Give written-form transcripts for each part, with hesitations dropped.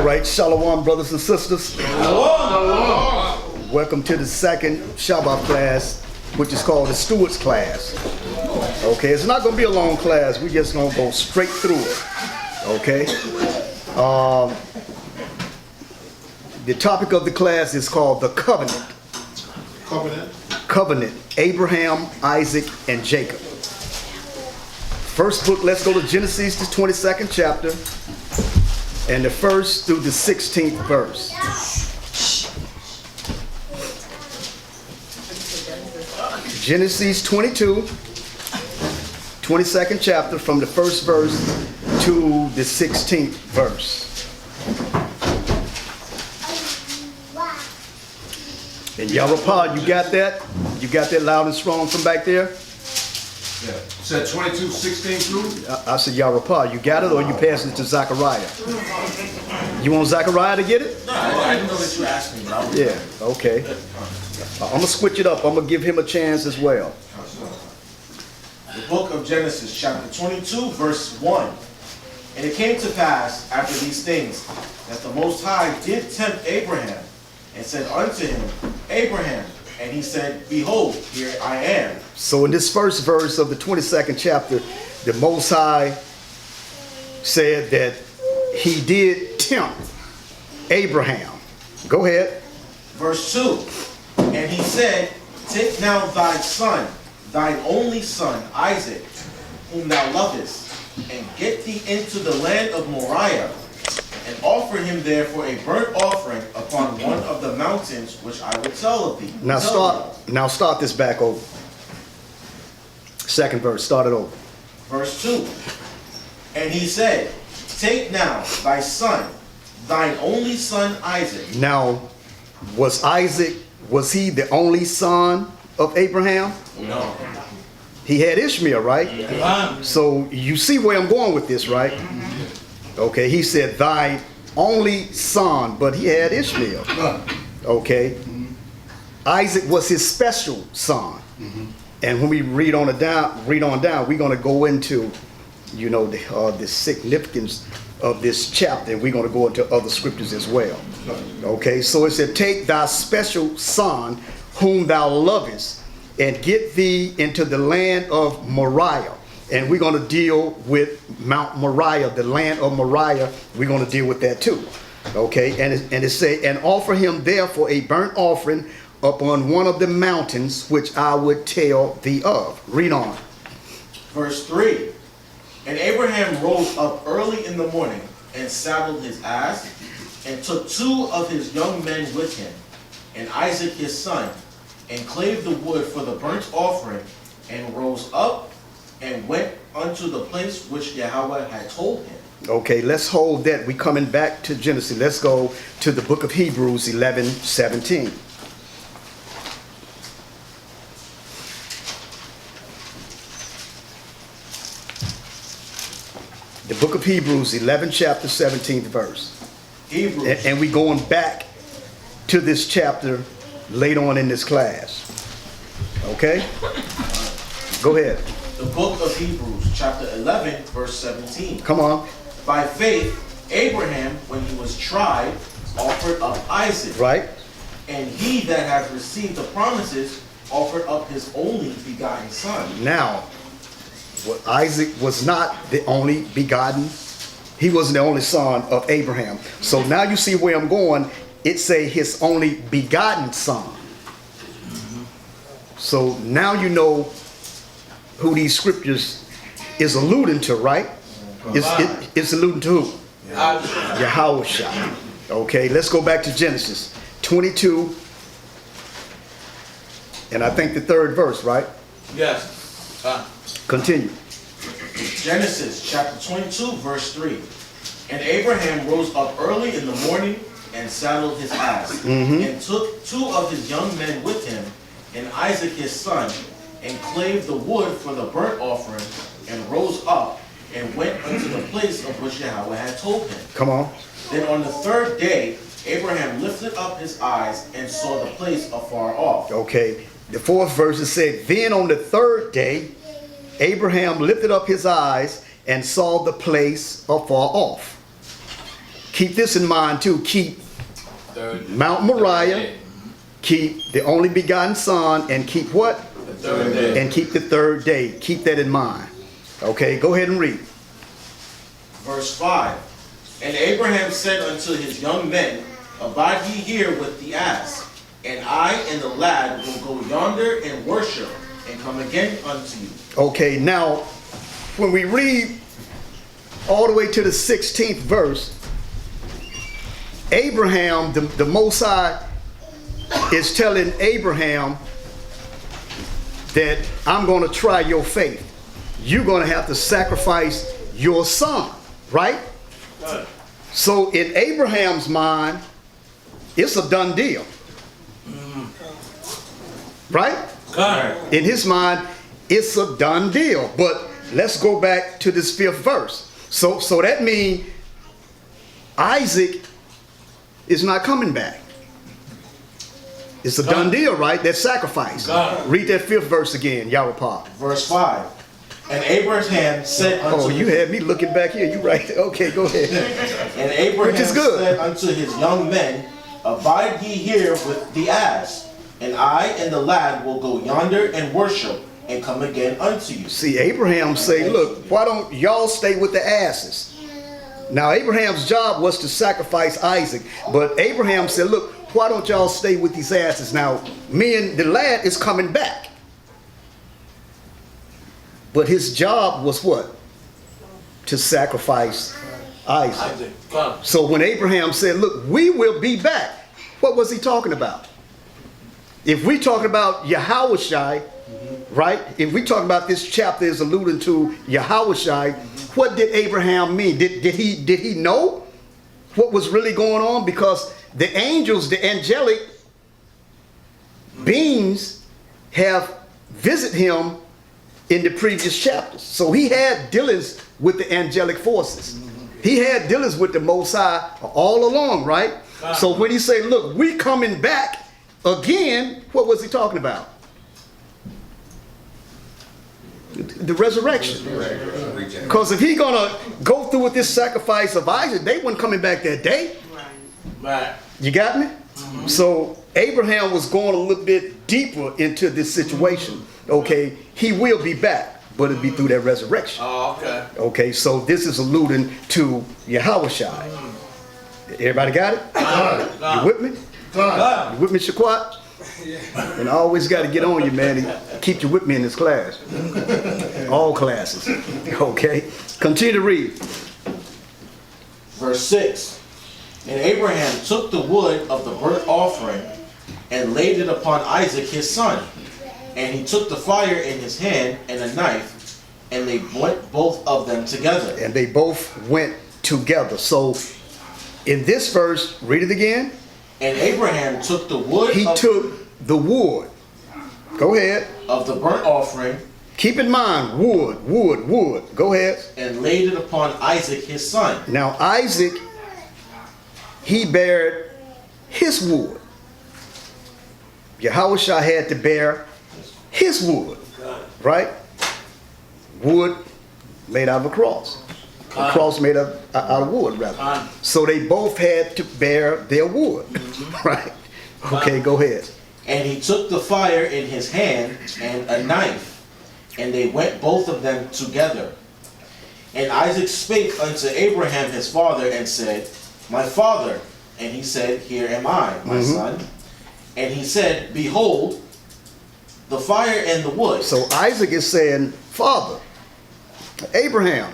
right, shalom, brothers and sisters. Shalom. Welcome to the second Shabbat class, which is called the Stewards class. Okay, it's not going to be a long class. We're just going to go straight through it. Okay. The topic of the class is called the covenant. Covenant. Abraham, Isaac, and Jacob. First book, let's go to Genesis, the 22nd chapter, and the 1st through the 16th verse. Genesis 22, 22nd chapter, from the 1st verse to the 16th verse. And Yarapah, you got that? You got that loud and strong from back there? Yeah. Said 22:16 through? I said, Yarapah, you got it, or you passing it to Zechariah? You want Zechariah to get it? No, I didn't know that you asked me, but I was. Yeah, okay. I'm going to switch it up. I'm going to give him a chance as well. The book of Genesis, chapter 22, verse 1. And it came to pass after these things that the Most High did tempt Abraham and said unto him, Abraham. And he said, Behold, here I am. So in this first verse of the 22nd chapter, the Most High said that he did tempt Abraham. Go ahead. Verse 2. And he said, Take now thy son, thine only son, Isaac, whom thou lovest, and get thee into the land of Moriah, and offer him there for a burnt offering upon one of the mountains which I will tell of thee. Now start this back over. Second verse, start it over. Verse 2. And he said, Take now thy son, thine only son Isaac. Now, was he the only son of Abraham? No. He had Ishmael, right? Yeah. So you see where I'm going with this, right? Okay, he said thy only son, but he had Ishmael. Okay. Isaac was his special son. And when we read on down, we're going to go into, you know, the significance of this chapter, and we're going to go into other scriptures as well. Okay, so it said, Take thy special son, whom thou lovest, and get thee into the land of Moriah. And we're going to deal with Mount Moriah, the land of Moriah. We're going to deal with that too. Okay, and it say, and offer him therefore a burnt offering upon one of the mountains which I would tell thee of. Read on. Verse 3. And Abraham rose up early in the morning and saddled his ass and took 2 of his young men with him and Isaac his son and clave the wood for the burnt offering and rose up and went unto the place which Yahweh had told him. Okay, let's hold that. We're coming back to Genesis. Let's go to the book of Hebrews 11:17. The book of Hebrews 11 chapter 17th verse. Hebrews. And we're going back to this chapter later on in this class. Okay? Go ahead. The book of Hebrews, chapter 11, verse 17. Come on. By faith, Abraham, when he was tried, offered up Isaac. Right? And he that hath received the promises offered up his only begotten son. Now, Isaac was not the only begotten. He wasn't the only son of Abraham. So now you see where I'm going. It say his only begotten son. So now you know who these scriptures is alluding to, right? It's alluding to who? Yahweh. Okay, let's go back to Genesis 22. And I think the 3rd verse, right? Yes. Continue. Genesis chapter 22, verse 3. And Abraham rose up early in the morning and saddled his ass, and took 2 of his young men with him, and Isaac his son, and clave the wood for the burnt offering, and rose up, and went unto the place of which Yahweh had told him. Come on. Then on the 3rd day, Abraham lifted up his eyes, and saw the place afar off. Okay. The 4th verse said, Then on the 3rd day, Abraham lifted up his eyes and saw the place afar off. keep this in mind too. Keep Mount Moriah, keep the only begotten son, and keep what? The third day. And keep the third day. Keep that in mind. Okay, go ahead and read. Verse 5. And Abraham said unto his young men, Abide ye here with the ass, and I and the lad will go yonder and worship, and come again unto you. Okay, now, when we read all the way to the 16th verse, Abraham, the Most High, is telling Abraham that I'm going to try your faith. You're going to have to sacrifice your son, right? Right. So in Abraham's mind, it's a done deal. Right? In his mind, it's a done deal. But let's go back to this 5th verse. So that means Isaac is not coming back. It's a done deal, right? That sacrifice. Read that 5th verse again, Yarapah. Verse 5. And Abraham said unto Oh, you had me looking back here. You right there. Okay, go ahead. And Abraham Which is good. said unto his young men, Abide ye here with the ass, and I and the lad will go yonder and worship, and come again unto you. See, Abraham say, look, why don't y'all stay with the asses? Now, Abraham's job was to sacrifice Isaac, but Abraham said, look, why don't y'all stay with these asses? Now, me and the lad is coming back. But his job was what? To sacrifice Isaac. So when Abraham said, look, we will be back, what was he talking about? If we talking about Yahushai, right? If we talk about this chapter is alluding to Yahushai, what did Abraham mean? Did he know what was really going on? Because the angels, the angelic beings have visited him in the previous chapters. So he had dealings with the angelic forces. He had dealings with the Most High all along, right? So when he say, look, we coming back again, what was he talking about? The resurrection. Because if he gonna go through with this sacrifice of Isaac, they weren't coming back that day. Right. You got me? So Abraham was going a little bit deeper into this situation. Okay, he will be back, but it'll be through that resurrection. Oh, okay. Okay, so this is alluding to Yahushai. Everybody got it? You with me? You with me, Shaquat? And I always got to get on you, man, and keep you with me in this class. All classes. Okay, continue to read. Verse 6. And Abraham took the wood of the burnt offering and laid it upon Isaac his son. And he took the fire in his hand and a knife, and they went both of them together. And they both went together. So in this verse, read it again. And Abraham took the wood He took the wood. Go ahead. of the burnt offering Keep in mind, wood. Go ahead. and laid it upon Isaac his son. Now Isaac, he bared his wood. Yahushua had to bear his wood, right? Wood made out of a cross. A cross made out of wood, rather. So they both had to bear their wood, right? Okay, go ahead. And he took the fire in his hand and a knife, and they went both of them together. And Isaac spake unto Abraham his father and said, My father. And he said, Here am I, my son. And he said, Behold, the fire and the wood. So Isaac is saying, Father, Abraham,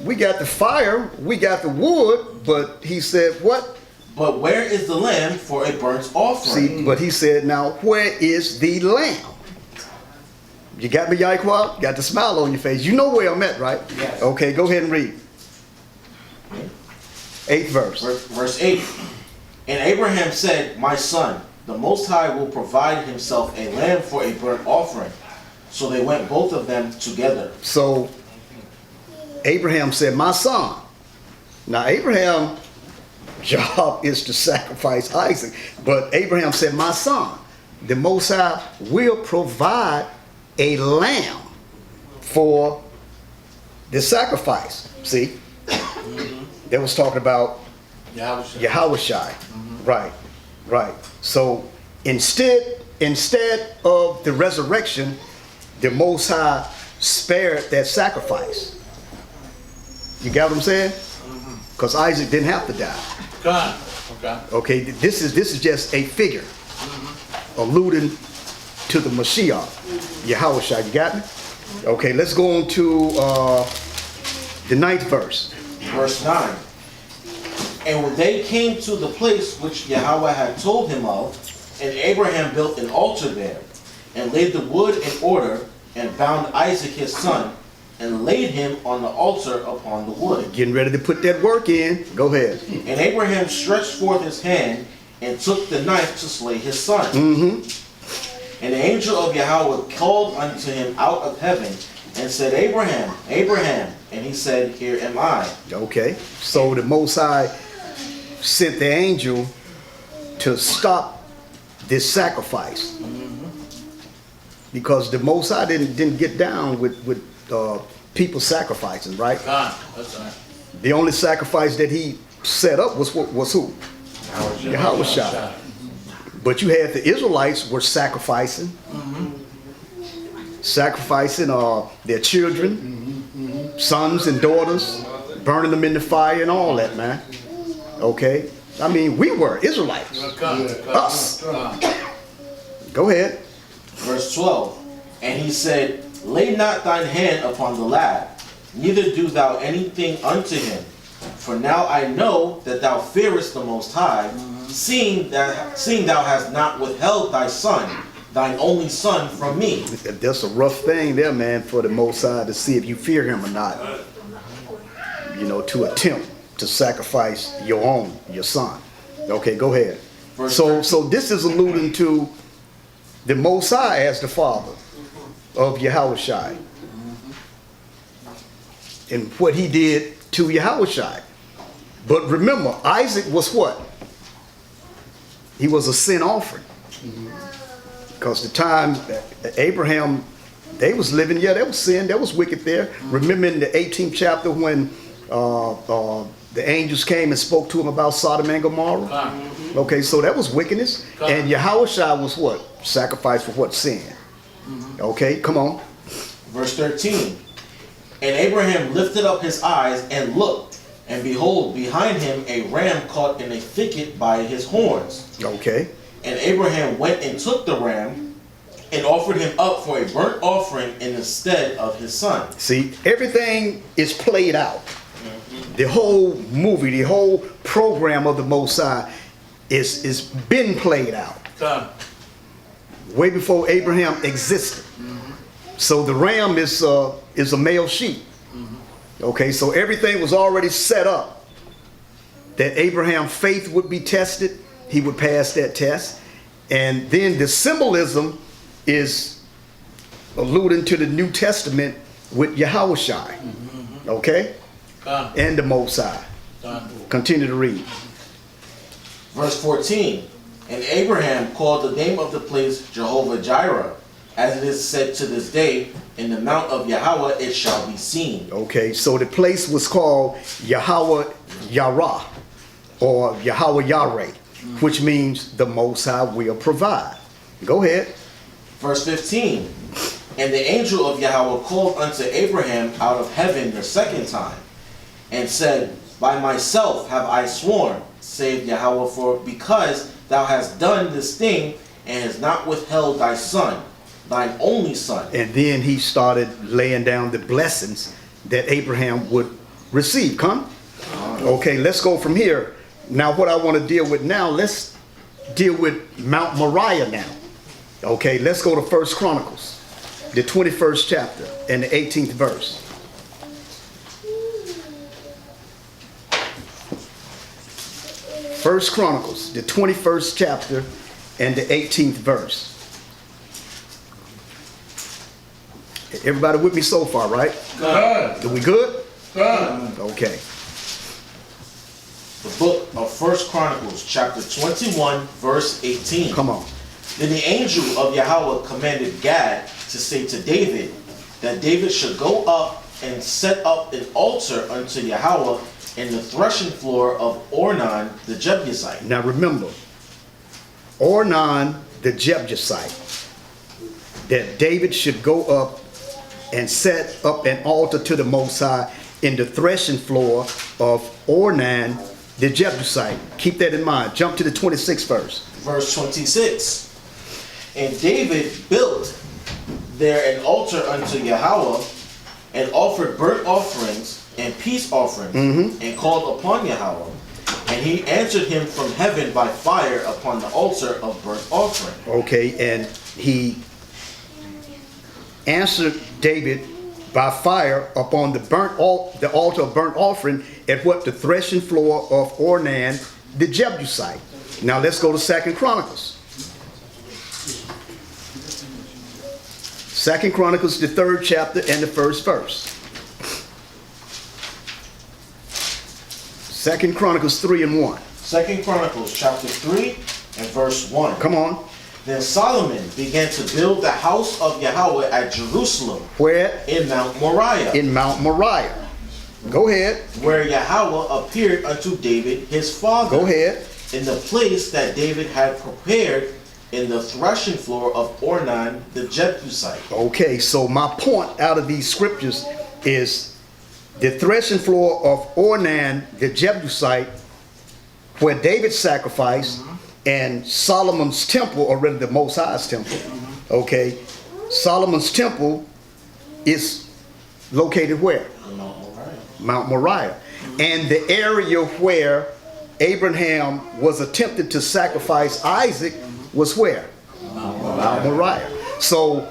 we got the fire, we got the wood, but he said, what? But where is the lamb for a burnt offering? See, but he said, now where is the lamb? You got me, Yaiqua? Got the smile on your face. You know where I'm at, right? Yes. Okay, go ahead and read. 8th verse. Verse 8. And Abraham said, My son, the Most High will provide himself a lamb for a burnt offering. So they went both of them together. So Abraham said, my son. Now Abraham's job is to sacrifice Isaac. But Abraham said, my son, the Most High will provide a lamb for the sacrifice. See? That was talking about Yahushai. Right, right. So instead of the resurrection, the Most High spared that sacrifice. You got what I'm saying? Because Isaac didn't have to die. Okay, this is just a figure alluding to the Mashiach, Yahushua. You got me? Okay, let's go on to the 9th verse. Verse 9. And when they came to the place which Yahweh had told him of, and Abraham built an altar there, and laid the wood in order, and bound Isaac his son, and laid him on the altar upon the wood. Getting ready to put that work in. Go ahead. And Abraham stretched forth his hand, and took the knife to slay his son. And the angel of Yahweh called unto him out of heaven, and said, Abraham, Abraham. And he said, Here am I. Okay, so the Most High sent the angel to stop this sacrifice, because the Most High didn't get down with people sacrificing, right? That's right. The only sacrifice that he set up was who? Yahushua. But you had the Israelites were sacrificing, sacrificing their children, sons and daughters, burning them in the fire and all that, man. Okay, I mean, we were Israelites. Us. Go ahead. Verse 12. And he said, Lay not thine hand upon the lad, neither do thou anything unto him. For now I know that thou fearest the Most High, seeing thou hast not withheld thy son, thine only son, from me. That's a rough thing there, man, for the Most High to see if you fear him or not. You know, to attempt to sacrifice your son. Okay, go ahead. So this is alluding to the Most High as the father of Yahushua, and what he did to Yahushua. But remember, Isaac was what? He was a sin offering. Because the time Abraham, they was living, there was sin, there was wicked there. Remember in the 18th chapter when the angels came and spoke to him about Sodom and Gomorrah? Okay, so that was wickedness. And Yahushua was what? Sacrifice for what? Sin. Okay, come on. Verse 13. And Abraham lifted up his eyes and looked, and behold, behind him a ram caught in a thicket by his horns. Okay. And Abraham went and took the ram, and offered him up for a burnt offering in the stead of his son. See, everything is played out. The whole movie, the whole program of the Most High is been played out. Way before Abraham existed. So the ram is a male sheep. Okay, so everything was already set up that Abraham's faith would be tested. He would pass that test. And then the symbolism is alluding to the New Testament with Yahushua. Okay? And the Most High. Continue to read. Verse 14. And Abraham called the name of the place Jehovah Jireh, as it is said to this day, in the mount of Yahweh it shall be seen. Okay, so the place was called Yahweh Yarah, or Yahweh Yareh, which means the Most High will provide. Go ahead. Verse 15. And the angel of Yahweh called unto Abraham out of heaven the second time, and said, By myself have I sworn, saith Yahweh, for because thou hast done this thing, and hast not withheld thy son, thine only son. And then he started laying down the blessings that Abraham would receive. Come? Okay, let's go from here. Now what I want to deal with now, let's deal with Mount Moriah now. Okay, let's go to 1 Chronicles, the 21st chapter and the 18th verse. First Chronicles, the 21st chapter and the 18th verse. Everybody with me so far, right? Good. Are we good? Good. Okay. The book of 1 Chronicles, chapter 21, verse 18. Come on. Then the angel of Yahweh commanded Gad to say to David, that David should go up and set up an altar unto Yahweh and the threshing floor of Ornan the Jebusite. Now remember, Ornan the Jebusite, that David should go up and set up an altar to the Most High in the threshing floor of Ornan the Jebusite. Keep that in mind. Jump to the 26th verse. Verse 26. And David built there an altar unto Yahweh, and offered burnt offerings and peace offerings, and called upon Yahweh. And he answered him from heaven by fire upon the altar of burnt offering. Okay, and he answered David by fire upon the altar of burnt offering at what? The threshing floor of Ornan the Jebusite. Now let's go to 2 Chronicles. 2 Chronicles, the 3rd chapter and the 1st verse. 2 Chronicles 3 and 1. 2 Chronicles chapter 3 and verse 1. Come on. Then Solomon began to build the house of Yahweh at Jerusalem Where? in Mount Moriah, In Mount Moriah. Go ahead. where Yahweh appeared unto David his father, Go ahead. in the place that David had prepared in the threshing floor of Ornan the Jebusite. Okay, so my point out of these scriptures is the threshing floor of Ornan the Jebusite, where David sacrificed, and Solomon's temple, or rather the Most High's temple. Okay, Solomon's temple is located where? Mount Moriah. Mount Moriah. And the area where Abraham was attempted to sacrifice Isaac was where? Mount Moriah. So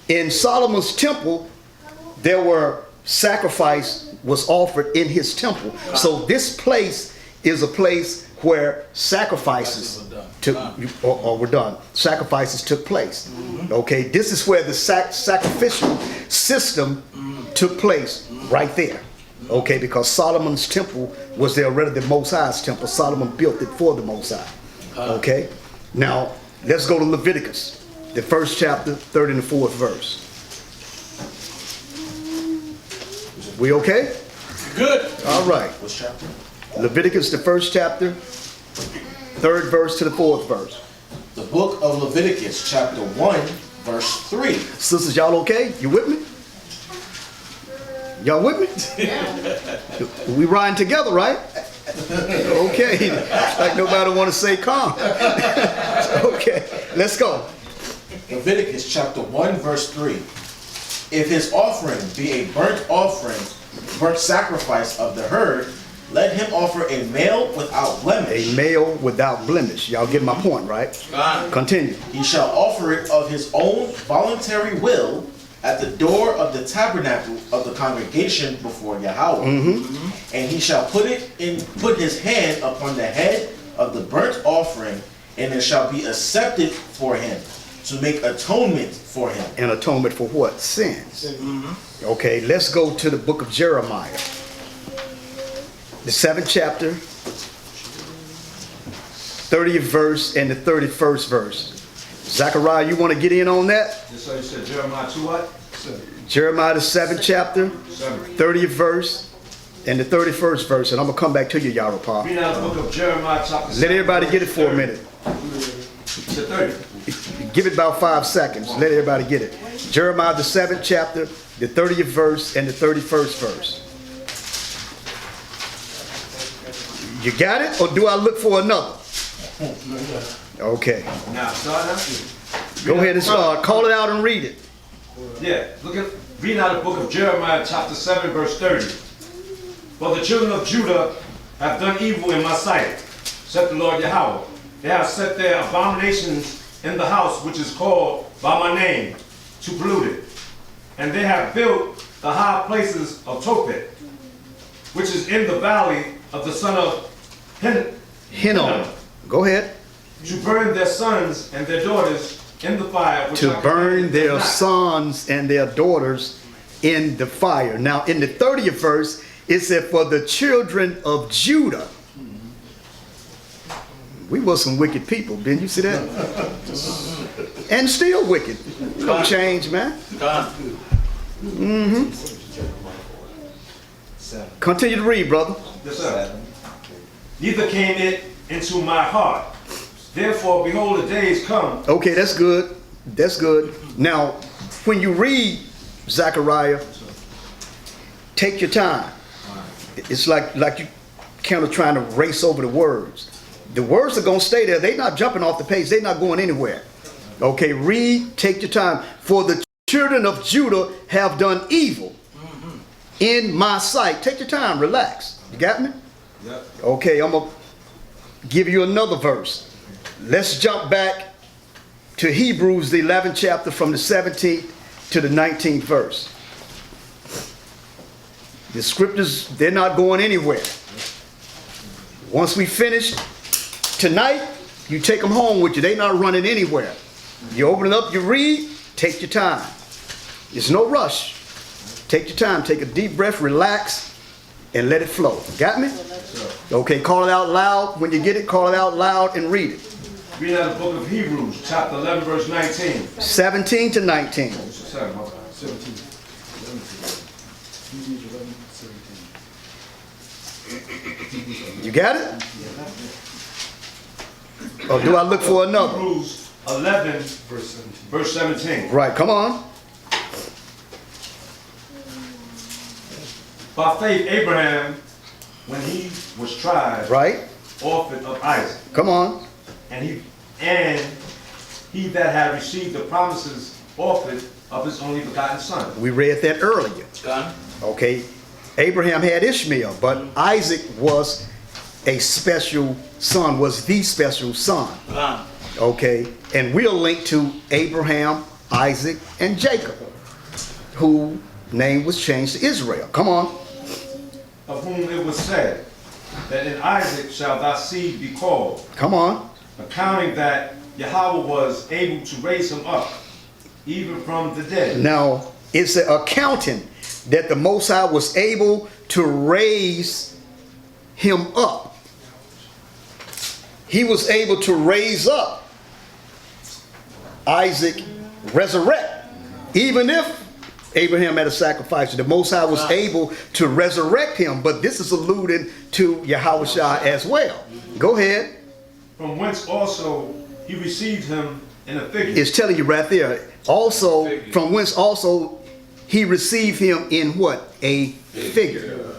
in Solomon's temple, there were sacrifice was offered in his temple. So this place is a place where sacrifices took or were done. Sacrifices took place. Okay, this is where the sacrificial system took place, right there. Okay, because Solomon's temple was there already, the Most High's temple. Solomon built it for the Most High. Okay, now let's go to Leviticus, the 1st chapter, 3rd and the 4th verse. We okay? Good. All right. Which chapter? Leviticus, the 1st chapter, 3rd verse to the 4th verse. The book of Leviticus, chapter 1, verse 3. Sisters, y'all okay? You with me? Y'all with me? We riding together, right? Okay. Like nobody want to say calm. Okay, let's go. Leviticus chapter 1, verse 3. If his offering be a burnt sacrifice of the herd, let him offer a male without blemish. A male without blemish. Y'all get my point, right? Continue. He shall offer it of his own voluntary will at the door of the tabernacle of the congregation before Yahweh. And he shall put his hand upon the head of the burnt offering, and it shall be accepted for him to make atonement for him. An atonement for what? Sins. Okay, let's go to the book of Jeremiah. The 7th chapter, 30th verse and the 31st verse. Zechariah, you want to get in on that? So you said Jeremiah 2 what? Jeremiah the 7th chapter, 7. 30th verse and the 31st verse. And I'm going to come back to you, Yaropah. Read out the book of Jeremiah chapter 7. Let everybody get it for a minute. It's the 30. Give it about 5 seconds. Let everybody get it. Jeremiah the 7th chapter, the 30th verse and the 31st verse. You got it? Or do I look for another? Okay. Now start out. Go ahead and start. Call it out and read it. Yeah, read out the book of Jeremiah chapter 7 verse 30. For the children of Judah have done evil in my sight, said the Lord Yahweh. They have set their abominations in the house which is called by my name, to pollute it. And they have built the high places of Tophet, which is in the valley of the son of Hinnom. Go ahead. to burn their sons and their daughters in the fire. Which To I burn commanded them their not. sons and their daughters in the fire. Now, in the 30th verse, it said, for the children of Judah. We were some wicked people, didn't you see that? And still wicked. Don't change, man. Continue to read, brother. Yes, sir. Neither came it into my heart. Therefore, behold, the days come. Okay, that's good. That's good. Now, when you read Zechariah, take your time. It's like you kind of trying to race over the words. The words are going to stay there. They're not jumping off the page. They're not going anywhere. Okay, read, take your time. For the children of Judah have done evil in my sight. Take your time, relax. You got me? Yep. Okay, I'm going to give you another verse. Let's jump back to Hebrews, the 11th chapter, from the 17th to the 19th verse. The scriptures, they're not going anywhere. Once we finish tonight, you take them home with you. They're not running anywhere. You open it up, you read, take your time. There's no rush. Take your time, take a deep breath, relax, and let it flow. Got me? Okay, call it out loud. When you get it, call it out loud and read it. Read out the book of Hebrews, chapter 11, verse 19. 17 to 19. 17. You got it? Or do I look for another? Hebrews 11, verse 17. Right, come on. By faith, Abraham, when he was tried, Right, offered up Isaac. come on. And he that had received the promises offered of his only begotten son. We read that earlier. Gun. Okay, Abraham had Ishmael, but Isaac was a special son, was the special son. Gun. Okay, and we'll link to Abraham, Isaac, and Jacob, whose name was changed to Israel. Come on. Of whom it was said, that in Isaac shall thy seed be called, Come on. accounting that Yahweh was able to raise him up, even from the dead. Now, it's an accounting that the Most High was able to raise him up. He was able to raise up Isaac, resurrect. Even if Abraham had a sacrifice, the Most High was able to resurrect him. But this is alluding to Yahushua as well. Go ahead. From whence also he received him in a figure. It's telling you right there. Also, from whence also he received him in what? A figure.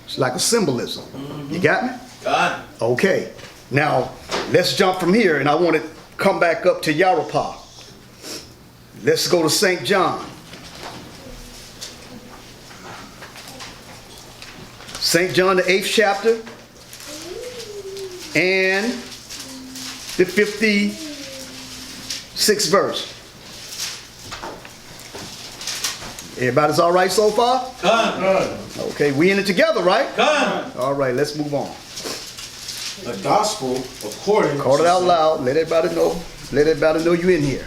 It's like a symbolism. You got me? Gun. Okay. Now, let's jump from here, and I want to come back up to Yarapa. Let's go to St. John. St. John, the 8th chapter, and the 56th verse. Everybody's all right so far? Gun. Okay, we in it together, right? Gun. All right, let's move on. The gospel according Call it to out loud. Let everybody know. Let everybody know you in here.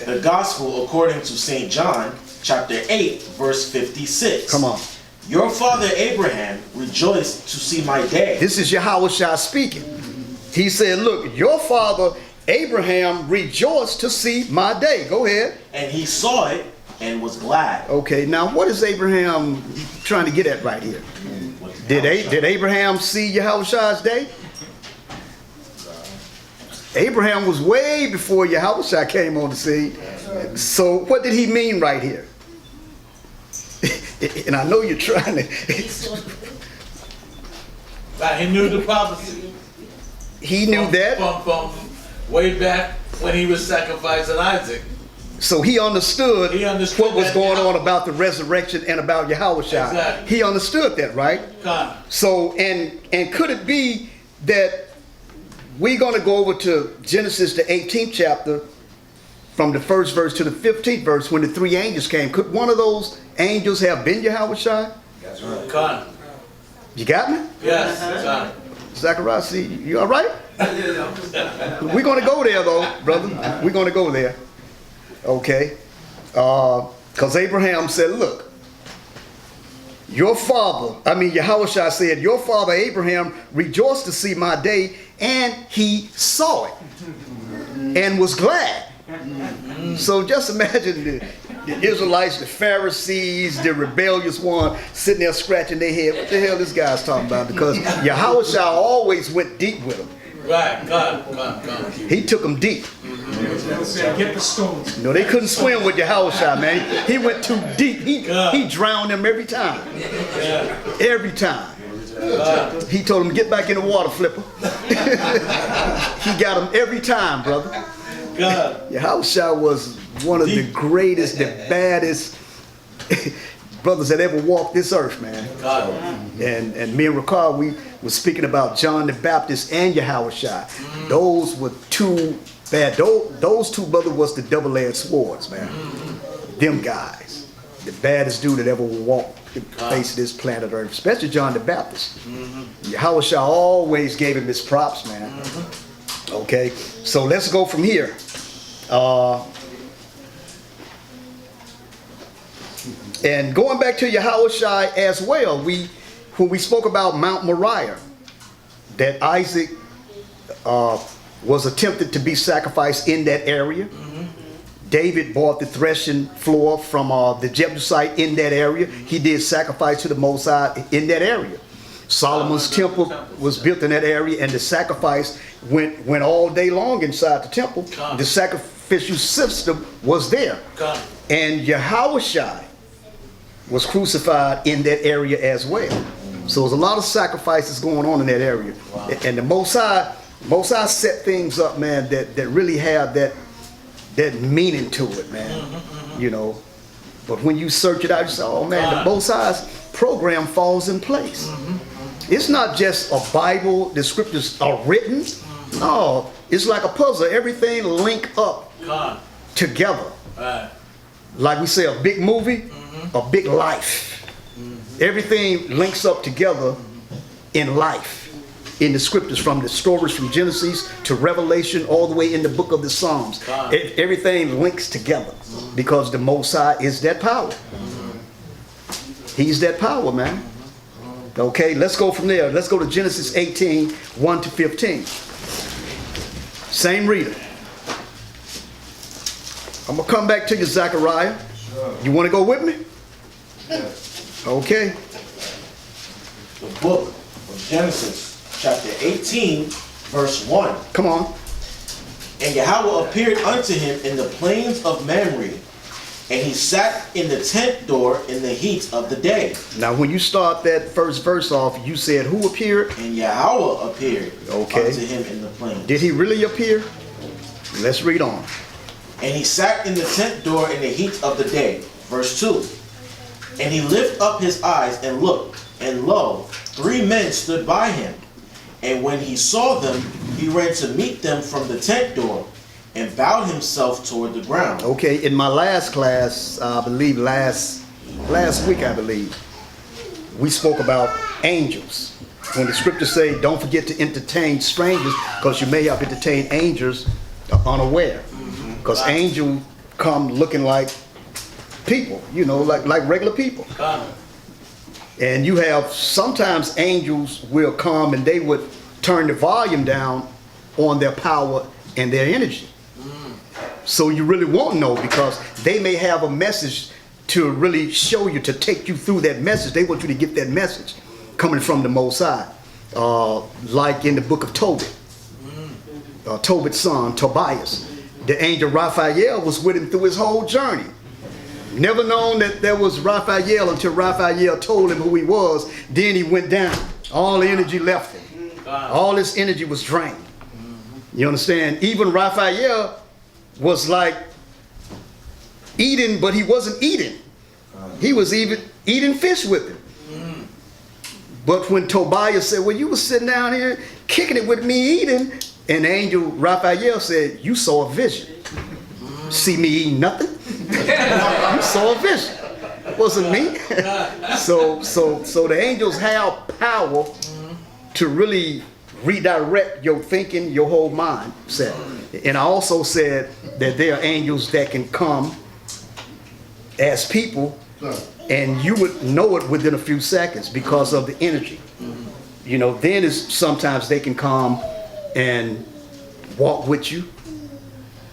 The gospel according to St. John, chapter 8, verse 56. Come on. Your father Abraham rejoiced to see my day. This is Yahushua speaking. He said, look, your father Abraham rejoiced to see my day. Go ahead. And he saw it and was glad. Okay, now what is Abraham trying to get at right here? Did Abraham see Yahushua's day? Abraham was way before Yahushua came on the scene. So what did he mean right here? And I know you're trying to. He knew the prophecy. He knew that. From way back when he was sacrificing Isaac. So he understood, He understood what was that going now. on about the resurrection and about Yahushua. Exactly. He understood that, right? Gun. So, and could it be that we're going to go over to Genesis, the 18th chapter, from the 1st verse to the 15th verse, when the three angels came? Could one of those angels have been Yahushua? Gun. You got me? Yes. Gun. Zechariah, see, you all right? We're going to go there, though, brother. We're going to go there. Okay? Because Abraham said, look, your father, Yahushua said, your father Abraham rejoiced to see my day, and he saw it and was glad. So just imagine The Israelites, the Pharisees, the rebellious one, sitting there scratching their head. What the hell this guy's talking about? Because Yahushua always went deep with them. Right, God. He took them deep. Get the stones. You know, they couldn't swim with Yahushua, man. He went too deep. He drowned them every time. Every time. He told them, get back in the water, Flipper. He got them every time, brother. Yahushua was one of the greatest, the baddest brothers that ever walked this earth, man. And me and Ricard, we were speaking about John the Baptist and Yahushua. Those were two bad. Those two brothers was the double-edged swords, man. Them guys. The baddest dude that ever walked the face of this planet Earth, especially John the Baptist. Yahushua always gave him his props, man. Okay, so let's go from here. And going back to Yahushua as well, when we spoke about Mount Moriah, that Isaac was attempted to be sacrificed in that area. David bought the threshing floor from the Jebusite in that area. He did sacrifice to the Most High in that area. Solomon's temple was built in that area, and the sacrifice went all day long inside the temple. The sacrificial system was there. And Yahushua was crucified in that area as well. So there's a lot of sacrifices going on in that area. And the Most High set things up, man, that really have that meaning to it, man. You know, but when you search it out, you say, oh man, the Most High's program falls in place. It's not just a Bible, the scriptures are written. No, it's like a puzzle. Everything link up together. Like we say, a big movie, a big life. Everything links up together in life. In the scriptures, from the stories from Genesis to Revelation, all the way in the book of the Psalms. Everything links together because the Most High is that power. He's that power, man. Okay, let's go from there. Let's go to Genesis 18, 1 to 15. Same reader. I'm going to come back to you, Zechariah. You want to go with me? Okay. The book of Genesis, chapter 18, verse 1. Come on. And Yahweh appeared unto him in the plains of Mamre, and he sat in the tent door in the heat of the day. Now, when you start that first verse off, you said who appeared? And Yahweh appeared Okay. unto him in the plains. Did he really appear? Let's read on. And he sat in the tent door in the heat of the day. Verse 2. And he lifted up his eyes and looked, and lo, 3 men stood by him. And when he saw them, he ran to meet them from the tent door, and bowed himself toward the ground. Okay, in my last class, I believe last week, I believe, we spoke about angels. When the scriptures say, don't forget to entertain strangers, because you may have entertained angels unaware. Because angels come looking like people, you know, like regular people. And you have, sometimes angels will come and they would turn the volume down on their power and their energy. So you really won't know, because they may have a message to really show you, to take you through that message. They want you to get that message coming from the Most High. Like in the book of Tobit, Tobit's son, Tobias. The angel Raphael was with him through his whole journey. Never known that there was Raphael until Raphael told him who he was. Then he went down. All the energy left him. All his energy was drained. You understand? Even Raphael was like eating, but he wasn't eating. He was even eating fish with him. But when Tobias said, well, you were sitting down here kicking it with me eating, and the angel Raphael said, you saw a vision. See me eating nothing? You saw a vision. It wasn't me. So the angels have power to really redirect your thinking, your whole mindset. And I also said that there are angels that can come as people, and you would know it within a few seconds because of the energy. You know, then is sometimes they can come and walk with you,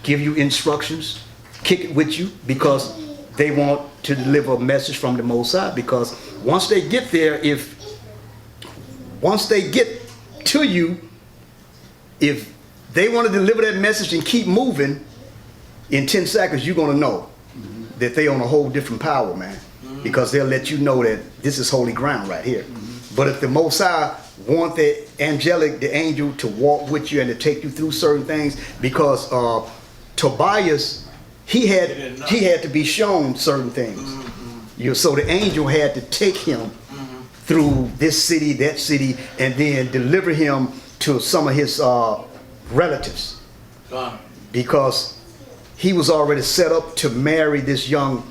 give you instructions, kick it with you, because they want to deliver a message from the Most High, because once they get there, once they get to you, if they want to deliver that message and keep moving, in 10 seconds, you're going to know that they on a whole different power, man. Because they'll let you know that this is holy ground right here. But if the Most High want the angel to walk with you and to take you through certain things, because Tobias, he had to be shown certain things. So the angel had to take him through this city, that city, and then deliver him to some of his relatives. Because he was already set up to marry this young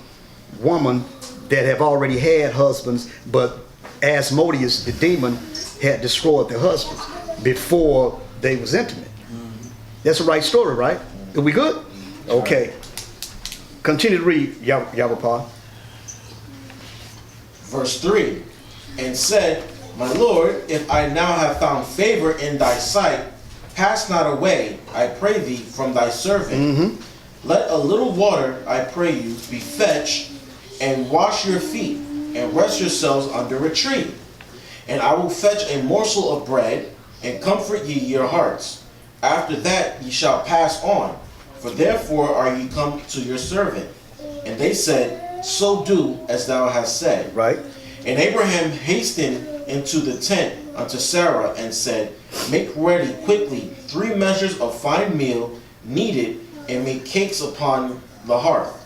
woman that have already had husbands, but Asmodeus, the demon, had destroyed their husbands before they was intimate. That's the right story, right? Are we good? Okay. Continue to read, Yahweh. Verse 3, and said, My Lord, if I now have found favor in thy sight, pass not away, I pray thee, from thy servant. Let a little water, I pray you, be fetched, and wash your feet, and rest yourselves under a tree. And I will fetch a morsel of bread, and comfort ye your hearts. After that ye shall pass on, for therefore are ye come to your servant. And they said, So do as thou hast said. Right. And Abraham hastened into the tent unto Sarah, and said, Make ready quickly 3 measures of fine meal, knead it, and make cakes upon the hearth.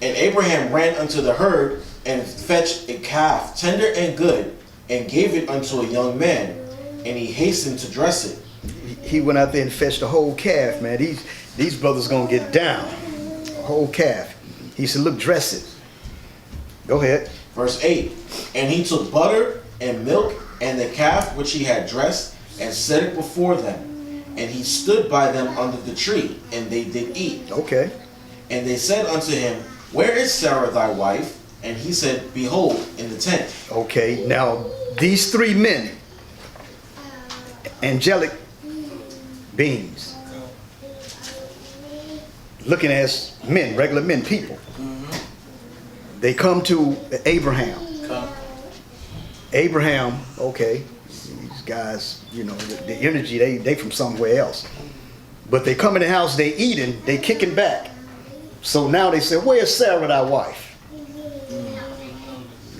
And Abraham ran unto the herd, and fetched a calf, tender and good, and gave it unto a young man, and he hastened to dress it. He went out there and fetched a whole calf, man. These brothers gonna get down. A whole calf. He said, look, dress it. Go ahead. Verse 8, and he took butter and milk and the calf which he had dressed, and set it before them. And he stood by them under the tree, and they did eat. Okay. And they said unto him, Where is Sarah thy wife? And he said, Behold, in the tent. Okay, now these 3 men, angelic beings, looking as men, regular men, people. They come to Abraham. Abraham, okay, these guys, you know, the energy, they from somewhere else. But they come in the house, they eating, they kicking back. So now they say, where's Sarah, thy wife?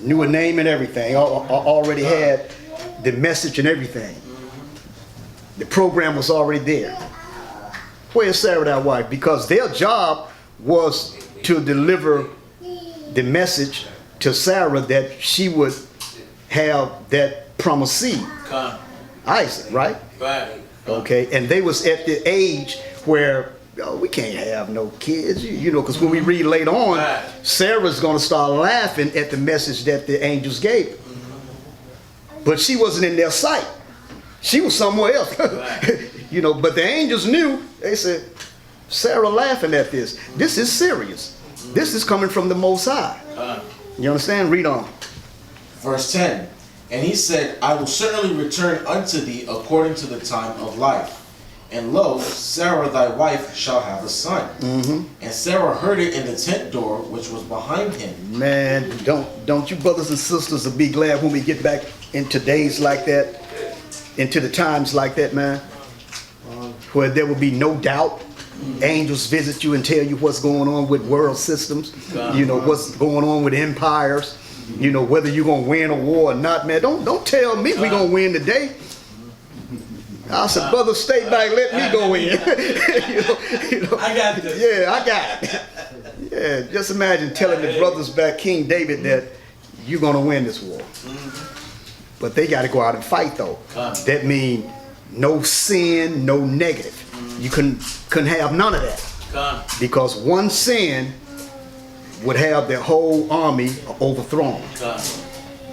Knew her name and everything, already had the message and everything. The program was already there. Where's Sarah, thy wife? Because their job was to deliver the message to Sarah that she would have that promised seed. Isaac, right? Right. Okay, and they was at the age where we can't have no kids, you know, because when we read later on, Right. Sarah's going to start laughing at the message that the angels gave. But she wasn't in their sight. She was somewhere else. Right. You know, but the angels knew. They said, Sarah laughing at this. This is serious. This is coming from the Most High. You understand? Read on. Verse 10, and he said, I will certainly return unto thee according to the time of life. And lo, Sarah thy wife shall have a son. And Sarah heard it in the tent door which was behind him. Man, don't you brothers and sisters be glad when we get back into days like that, into the times like that, man, where there will be no doubt. Angels visit you and tell you what's going on with world systems, you know, what's going on with empires, you know, whether you're going to win a war or not, man. Don't tell me we're going to win today. I said, brother, stay back, let me go in. you know, I got this. Yeah, I got it. Yeah, just imagine telling the brothers back, King David, that you're going to win this war. But they got to go out and fight, though. That means no sin, no negative. You couldn't have none of that. Because one sin would have the whole army overthrown.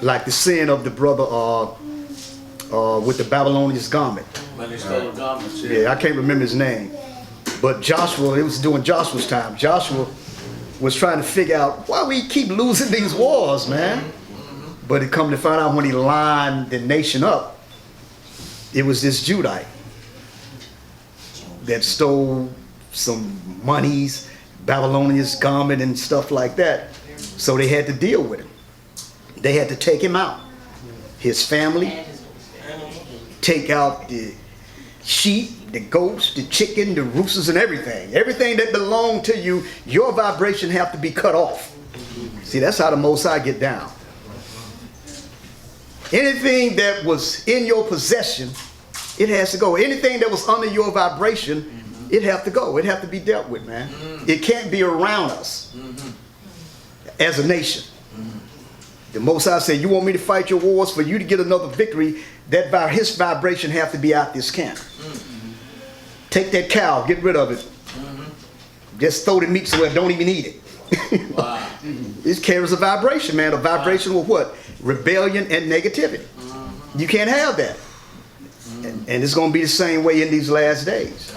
Like the sin of the brother with the Babylonian garment. When they stole the garments. Yeah, I can't remember his name. But Joshua, it was during Joshua's time. Joshua was trying to figure out why we keep losing these wars, man. But it come to find out when he lined the nation up, it was this Judite that stole some monies, Babylonians garment and stuff like that. So they had to deal with him. They had to take him out. His family, take out the sheep, the goats, the chicken, the roosters, and everything. Everything that belonged to you, your vibration have to be cut off. See, that's how the Most High get down. Anything that was in your possession, it has to go. Anything that was under your vibration, it have to go. It have to be dealt with, man. It can't be around us as a nation. The Most High said, you want me to fight your wars for you to get another victory, that by his vibration have to be out this camp. Take that cow, get rid of it. Just throw the meat somewhere, don't even eat it. Wow. It carries a vibration, man. A vibration with what? Rebellion and negativity. You can't have that. And it's going to be the same way in these last days.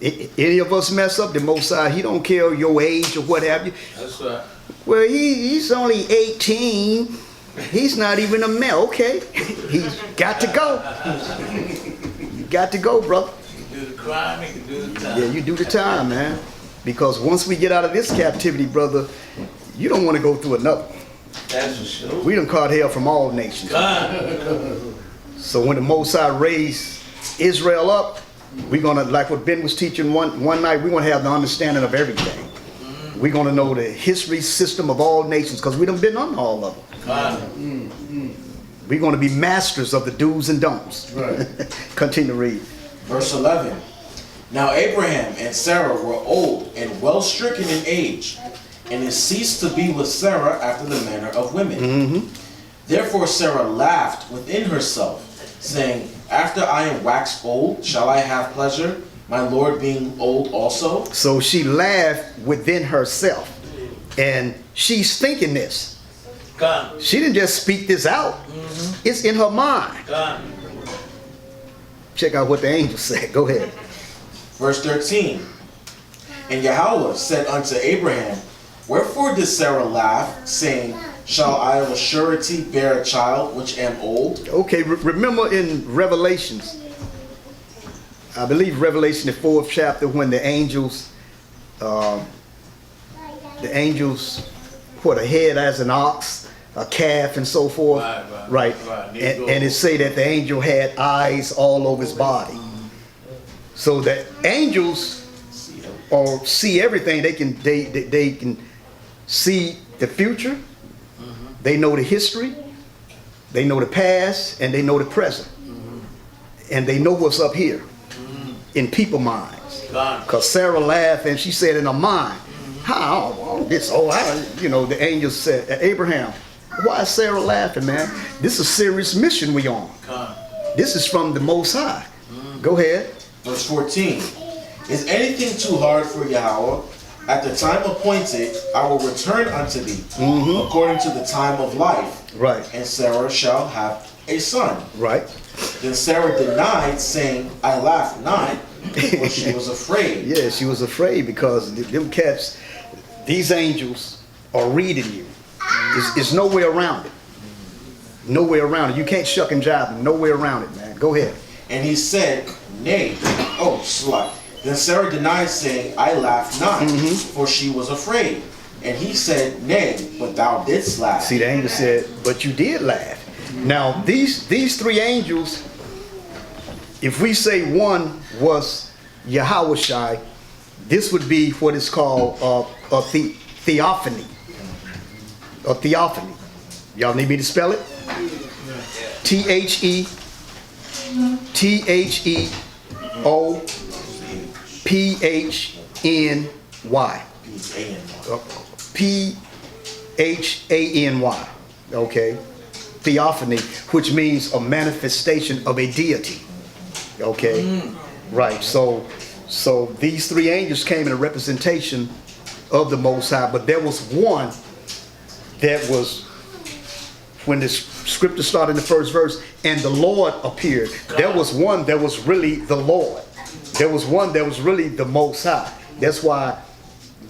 Any of us mess up, the Most High, he don't care your age or what have you. That's right. Well, he's only 18. He's not even a male. Okay. He's got to go. You got to go, brother. You do the crime, you can do the time. Yeah, you do the time, man. Because once we get out of this captivity, brother, you don't want to go through another. That's for sure. We done caught hell from all nations. God. So when the Most High raised Israel up, we're going to, like what Ben was teaching one night, we're going to have the understanding of everything. We're going to know the history system of all nations because we done been on all of them. God. We're going to be masters of the do's and don'ts. Right. Continue to read. Verse 11. Now Abraham and Sarah were old and well stricken in age, and it ceased to be with Sarah after the manner of women. Therefore Sarah laughed within herself, saying, after I am waxed old, shall I have pleasure, my Lord being old also? So she laughed within herself. And she's thinking this. God. She didn't just speak this out. It's in her mind. God. Check out what the angel said. Go ahead. Verse 13. And Yahweh said unto Abraham, wherefore did Sarah laugh, saying, shall I of a surety bear a child which am old? Okay, remember in Revelations, I believe Revelation the 4th chapter, when the angels, put a head as an ox, a calf, and so forth. Right. And it say that the angel had eyes all over his body. So that angels or see everything. They can see the future. They know the history. They know the past, and they know the present. And they know what's up here in people's minds. Because Sarah laughed and she said in her mind, how this? The angel said, Abraham, why is Sarah laughing, man? This is a serious mission we on. This is from the Most High. Go ahead. Verse 14. Is anything too hard for Yahweh? At the time appointed, I will return unto thee, according to the time of life. Right. And Sarah shall have a son. Right. Then Sarah denied, saying, I laughed not, for she was afraid. Yeah, she was afraid because them cats, these angels are reading you. It's no way around it. No way around it. You can't shuck and jive. No way around it, man. Go ahead. And he said, nay. Oh, slut. Then Sarah denied, saying, I laughed not, for she was afraid. And he said, nay, but thou didst laugh. See, the angel said, but you did laugh. Now, these three angels, if we say one was Yahushai, this would be what is called a theophany. A theophany. Y'all need me to spell it? Thepheny. Phany. Okay. Theophany, which means a manifestation of a deity. Okay. Right. So these three angels came in a representation of the Most High, but there was one that was, when the scripture started in the first verse, and the Lord appeared. There was one that was really the Lord. There was one that was really the Most High. That's why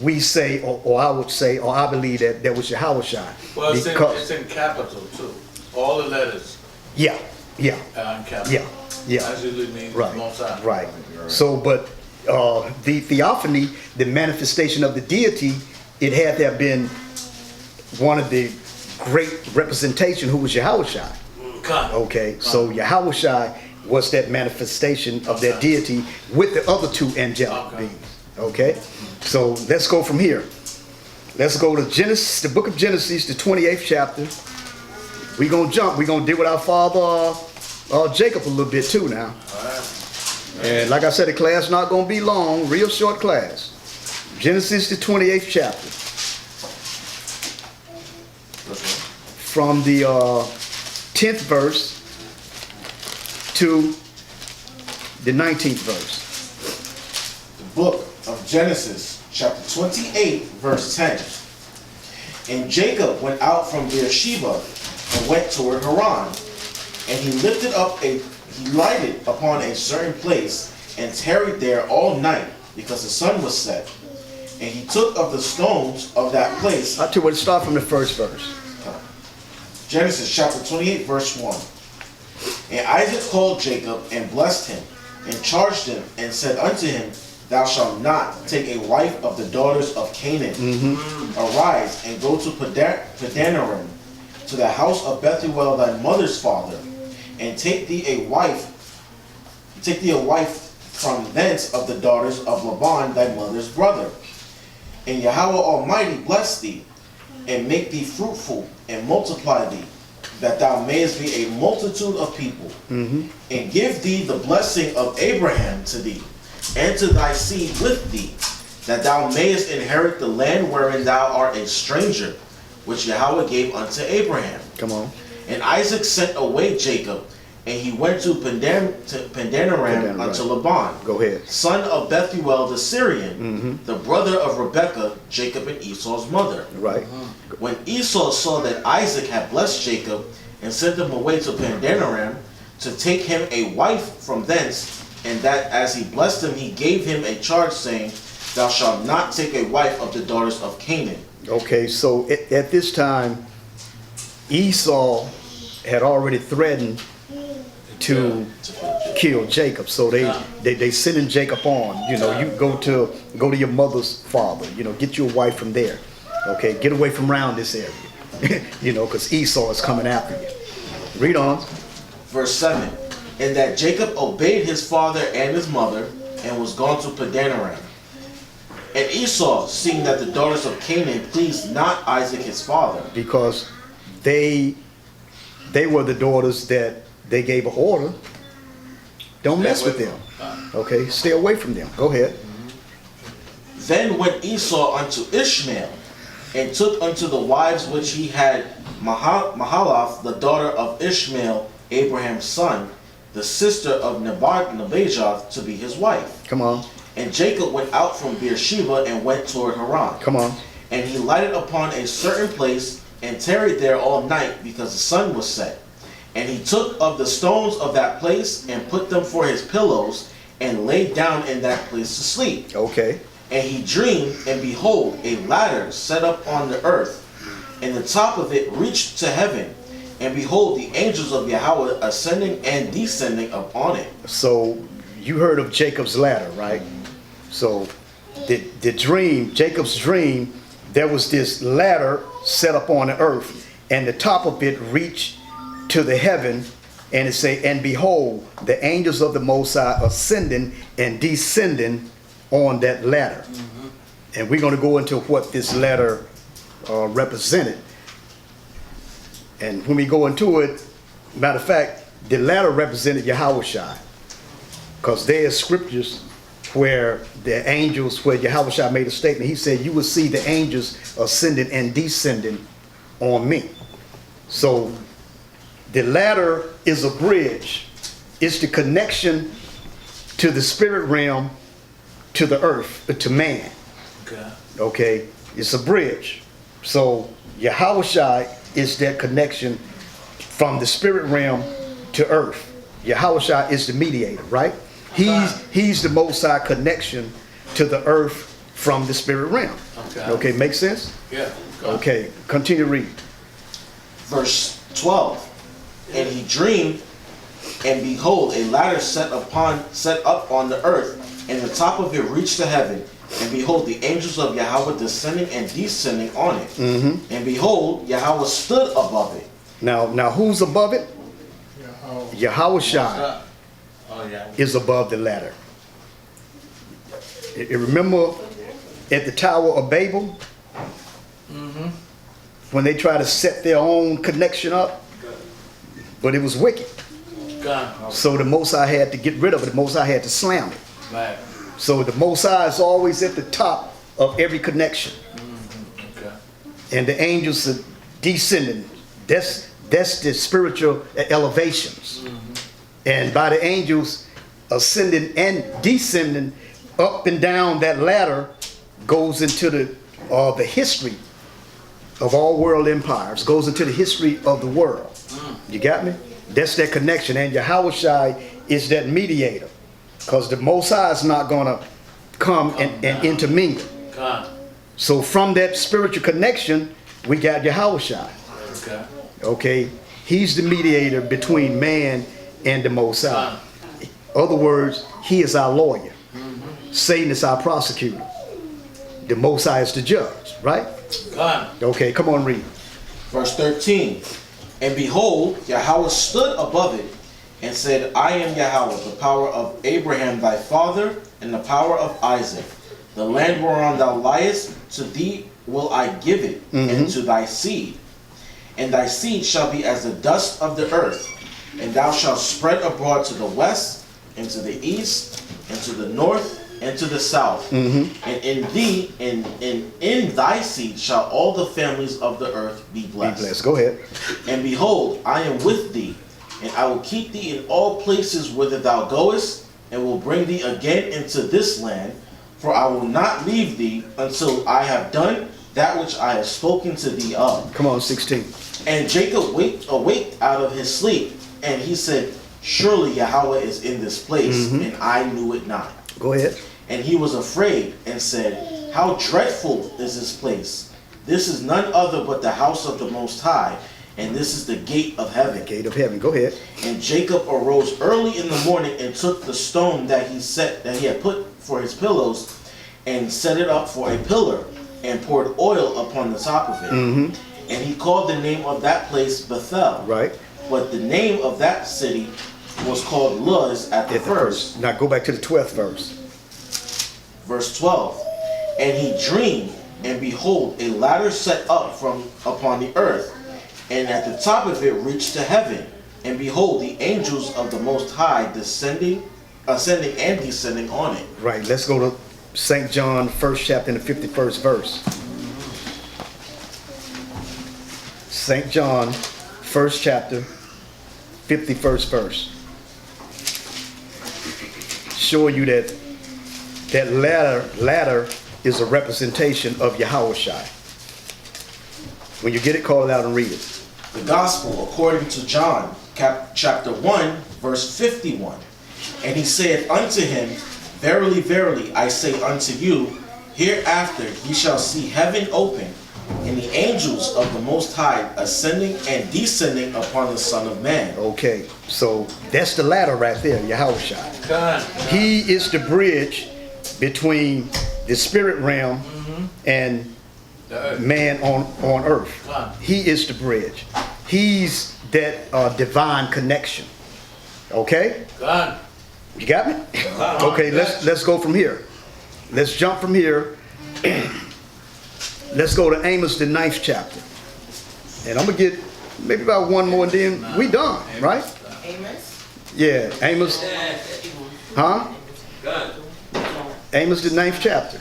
we say, or I would say, or I believe that was Yahushua. Well, it's in capital too. All the letters. Yeah. In capital. Yeah. That usually means Right. Most High. Right. So, but the theophany, the manifestation of the deity, it had to have been one of the great representation, who was Yahushua. God. Okay, so Yahushua was that manifestation of that deity with the other two angelic beings. Okay, so let's go from here. Let's go to Genesis, the book of Genesis, the 28th chapter. We're going to jump. We're going to deal with our father Jacob a little bit too now. And like I said, the class not going to be long, real short class. Genesis, the 28th chapter. From the 10th verse to the 19th verse. The book of Genesis, chapter 28, verse 10. And Jacob went out from Beersheba and went toward Haran. And he lighted upon a certain place and tarried there all night, because the sun was set. And he took of the stones of that place. I tell you what, start from the first verse. Genesis chapter 28, verse 1. And Isaac called Jacob and blessed him, and charged him, and said unto him, Thou shalt not take a wife of the daughters of Canaan. Arise and go to Padanaram, to the house of Bethuel thy mother's father, and take thee a wife from thence of the daughters of Laban thy mother's brother. And Yahweh Almighty bless thee, and make thee fruitful, and multiply thee, that thou mayest be a multitude of people, and give thee the blessing of Abraham to thee, and to thy seed with thee, that thou mayest inherit the land wherein thou art a stranger, which Yahweh gave unto Abraham. Come on. And Isaac sent away Jacob, and he went to Padanaram unto Laban, Go ahead. son of Bethuel the Syrian, the brother of Rebekah, Jacob and Esau's mother. Right. When Esau saw that Isaac had blessed Jacob, and sent him away to Padanaram to take him a wife from thence, and that as he blessed him, he gave him a charge, saying, Thou shalt not take a wife of the daughters of Canaan. Okay, so at this time, Esau had already threatened to kill Jacob. So they sending Jacob on. You know, you go to your mother's father. You know, get your wife from there. Okay, get away from around this area. You know, because Esau is coming after you. Read on. Verse 7. And that Jacob obeyed his father and his mother, and was gone to Padanaram. And Esau, seeing that the daughters of Canaan pleased not Isaac his father, Because they were the daughters that they gave an order. Don't mess with them. Okay, stay away from them. Go ahead. then went Esau unto Ishmael, and took unto the wives which he had Mahalath, the daughter of Ishmael, Abraham's son, the sister of Nebajoth, to be his wife. Come on. And Jacob went out from Beersheba and went toward Haran. Come on. And he lighted upon a certain place, and tarried there all night, because the sun was set. And he took of the stones of that place, and put them for his pillows, and laid down in that place to sleep. Okay. And he dreamed, and behold, a ladder set up on the earth, and the top of it reached to heaven. And behold, the angels of Yahweh ascending and descending upon it. So you heard of Jacob's ladder, right? So the dream, Jacob's dream, there was this ladder set up on the earth, and the top of it reached to the heaven, and it say, and behold, the angels of the Most High ascending and descending on that ladder. And we're going to go into what this ladder represented. And when we go into it, matter of fact, the ladder represented Yahushua, because there are scriptures where the angels, where Yahushua made a statement. He said, you will see the angels ascending and descending on me. So the ladder is a bridge. It's the connection to the spirit realm, to the earth, to man. Okay? It's a bridge. So Yahushua is that connection from the spirit realm to earth. Yahushua is the mediator, right? He's the Most High connection to the earth from the spirit realm. Okay, make sense? Yeah. Okay, continue to read. Verse 12. And he dreamed, and behold, a ladder set up on the earth, and the top of it reached to heaven. And behold, the angels of Yahweh descending and descending on it. And behold, Yahweh stood above it. Now who's above it? Yahweh Oh, yeah. is above the ladder. You remember at the Tower of Babel? When they tried to set their own connection up, but it was wicked. God. So the Most High had to get rid of it. The Most High had to slam it. Right. So the Most High is always at the top of every connection. Okay. And the angels are descending. That's the spiritual elevations. And by the angels ascending and descending up and down that ladder goes into the history of all world empires, goes into the history of the world. You got me? That's that connection. And Yahweh is that mediator. Because the Most High is not going to come and intermingle. God. So from that spiritual connection, we got Yahweh. Okay. Okay? He's the mediator between man and the Most High. Other words, he is our lawyer. Satan is our prosecutor. The Most High is the judge, right? God. Okay, come on, read. Verse 13. And behold, Yahweh stood above it and said, I am Yahweh, the power of Abraham thy father, and the power of Isaac. The land whereon thou liest, to thee will I give it, and to thy seed. And thy seed shall be as the dust of the earth, and thou shalt spread abroad to the west, and to the east, and to the north, and to the south. And in thee, and in thy seed shall all the families of the earth be blessed. Be blessed. Go ahead. And behold, I am with thee, and I will keep thee in all places whither thou goest, and will bring thee again into this land, for I will not leave thee until I have done that which I have spoken to thee of. Come on, 16. And Jacob awaked out of his sleep, and he said, Surely Yahweh is in this place, and I knew it not. Go ahead. And he was afraid, and said, How dreadful is this place! This is none other but the house of the Most High, and this is the gate of heaven. Gate of heaven. Go ahead. And Jacob arose early in the morning and took the stone that he had put for his pillows, and set it up for a pillar, and poured oil upon the top of it. And he called the name of that place Bethel. Right. But the name of that city was called Luz at the first. Now go back to the 12th verse. Verse 12. And he dreamed, and behold, a ladder set up from upon the earth, and at the top of it reached to heaven. And behold, the angels of the Most High ascending and descending on it. Right. Let's go to St. John, 1st chapter, and the 51st verse. St. John, 1st chapter, 51st verse. Show you that ladder is a representation of Yahweh. When you get it, call it out and read it. The Gospel according to John, chapter 1, verse 51. And he saith unto him, Verily, verily, I say unto you, hereafter ye shall see heaven open, and the angels of the Most High ascending and descending upon the Son of Man. Okay, so that's the ladder right there, Yahweh. God. He is the bridge between the spirit realm and man on earth. God. He is the bridge. He's that divine connection. Okay? God. You got me? Okay, let's go from here. Let's jump from here. Let's go to Amos, the 9th chapter. And I'm going to get maybe about one more and then we done, right? Amos? Yeah, Amos. Huh? Amos, the 9th chapter.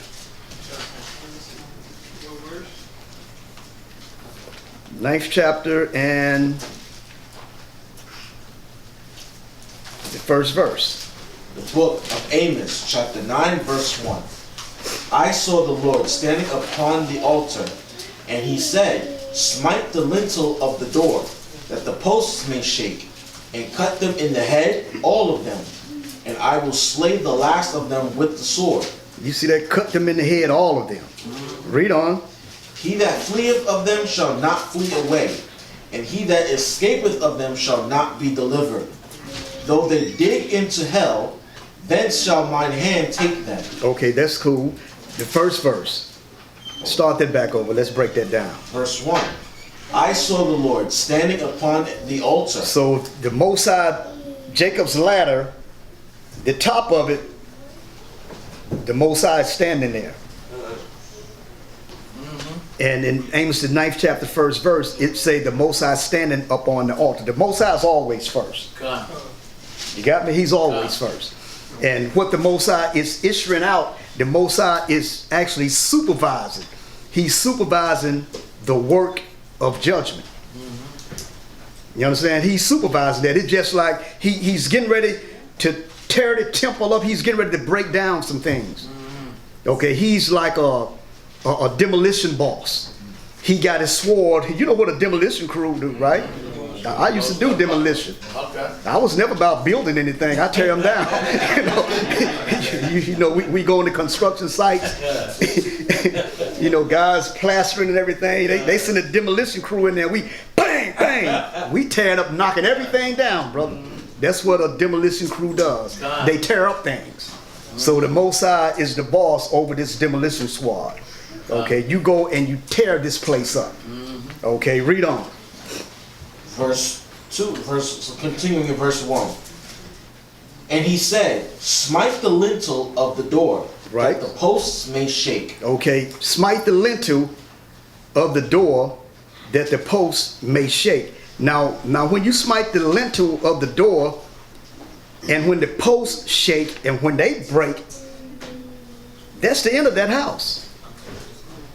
9th chapter and the first verse. The book of Amos, chapter 9, verse 1. I saw the Lord standing upon the altar, and he said, Smite the lintel of the door, that the posts may shake, and cut them in the head, all of them, and I will slay the last of them with the sword. You see that? Cut them in the head, all of them. Read on. He that fleeth of them shall not flee away, and he that escapeth of them shall not be delivered. Though they dig into hell, then shall mine hand take them. Okay, that's cool. The first verse. Start that back over. Let's break that down. Verse 1. I saw the Lord standing upon the altar. So the Most High, Jacob's ladder, the top of it, the Most High is standing there. And in Amos the 9th chapter, 1st verse, it say the Most High standing up on the altar. The Most High is always first. Come. You got me? He's always first. And what the Most High is issuing out, the Most High is actually supervising. He's supervising the work of judgment. You understand? He's supervising that. It's just like he's getting ready to tear the temple up. He's getting ready to break down some things. Okay, he's like a demolition boss. He got his sword. You know what a demolition crew do, right? I used to do demolition. Okay. I was never about building anything. I tear them down. You know, we go into construction sites. You know, guys plastering and everything. They send a demolition crew in there. We bang, bang. We tear it up, knocking everything down, brother. That's what a demolition crew does. They tear up things. So the Most High is the boss over this demolition squad. Okay, you go and you tear this place up. Okay, read on. Verse 2, continuing in verse 1. And he said, smite the lintel of the door, Right. that the posts may shake. Okay, smite the lintel of the door that the posts may shake. Now when you smite the lintel of the door, and when the posts shake and when they break, that's the end of that house.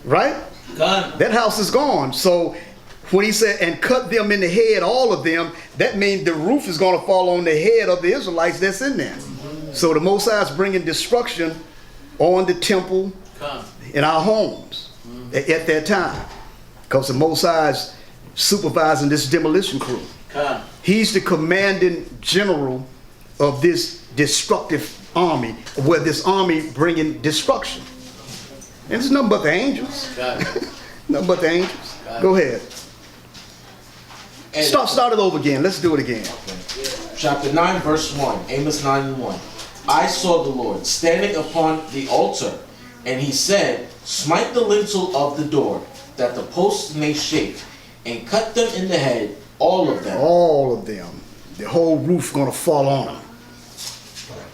Right? Come. That house is gone. So when he said, and cut them in the head, all of them, that means the roof is going to fall on the head of the Israelites that's in there. So the Most High is bringing destruction on the temple Come. in our homes at that time. Because the Most High is supervising this demolition crew. Come. He's the commanding general of this destructive army, where this army bringing destruction. And it's nothing but the angels. Come. Nothing but the angels. Go ahead. And Start it over again. Let's do it again. chapter 9, verse 1, Amos 9 and 1. I saw the Lord standing upon the altar, and he said, smite the lintel of the door, that the posts may shake, and cut them in the head, all of them. All of them. The whole roof going to fall on them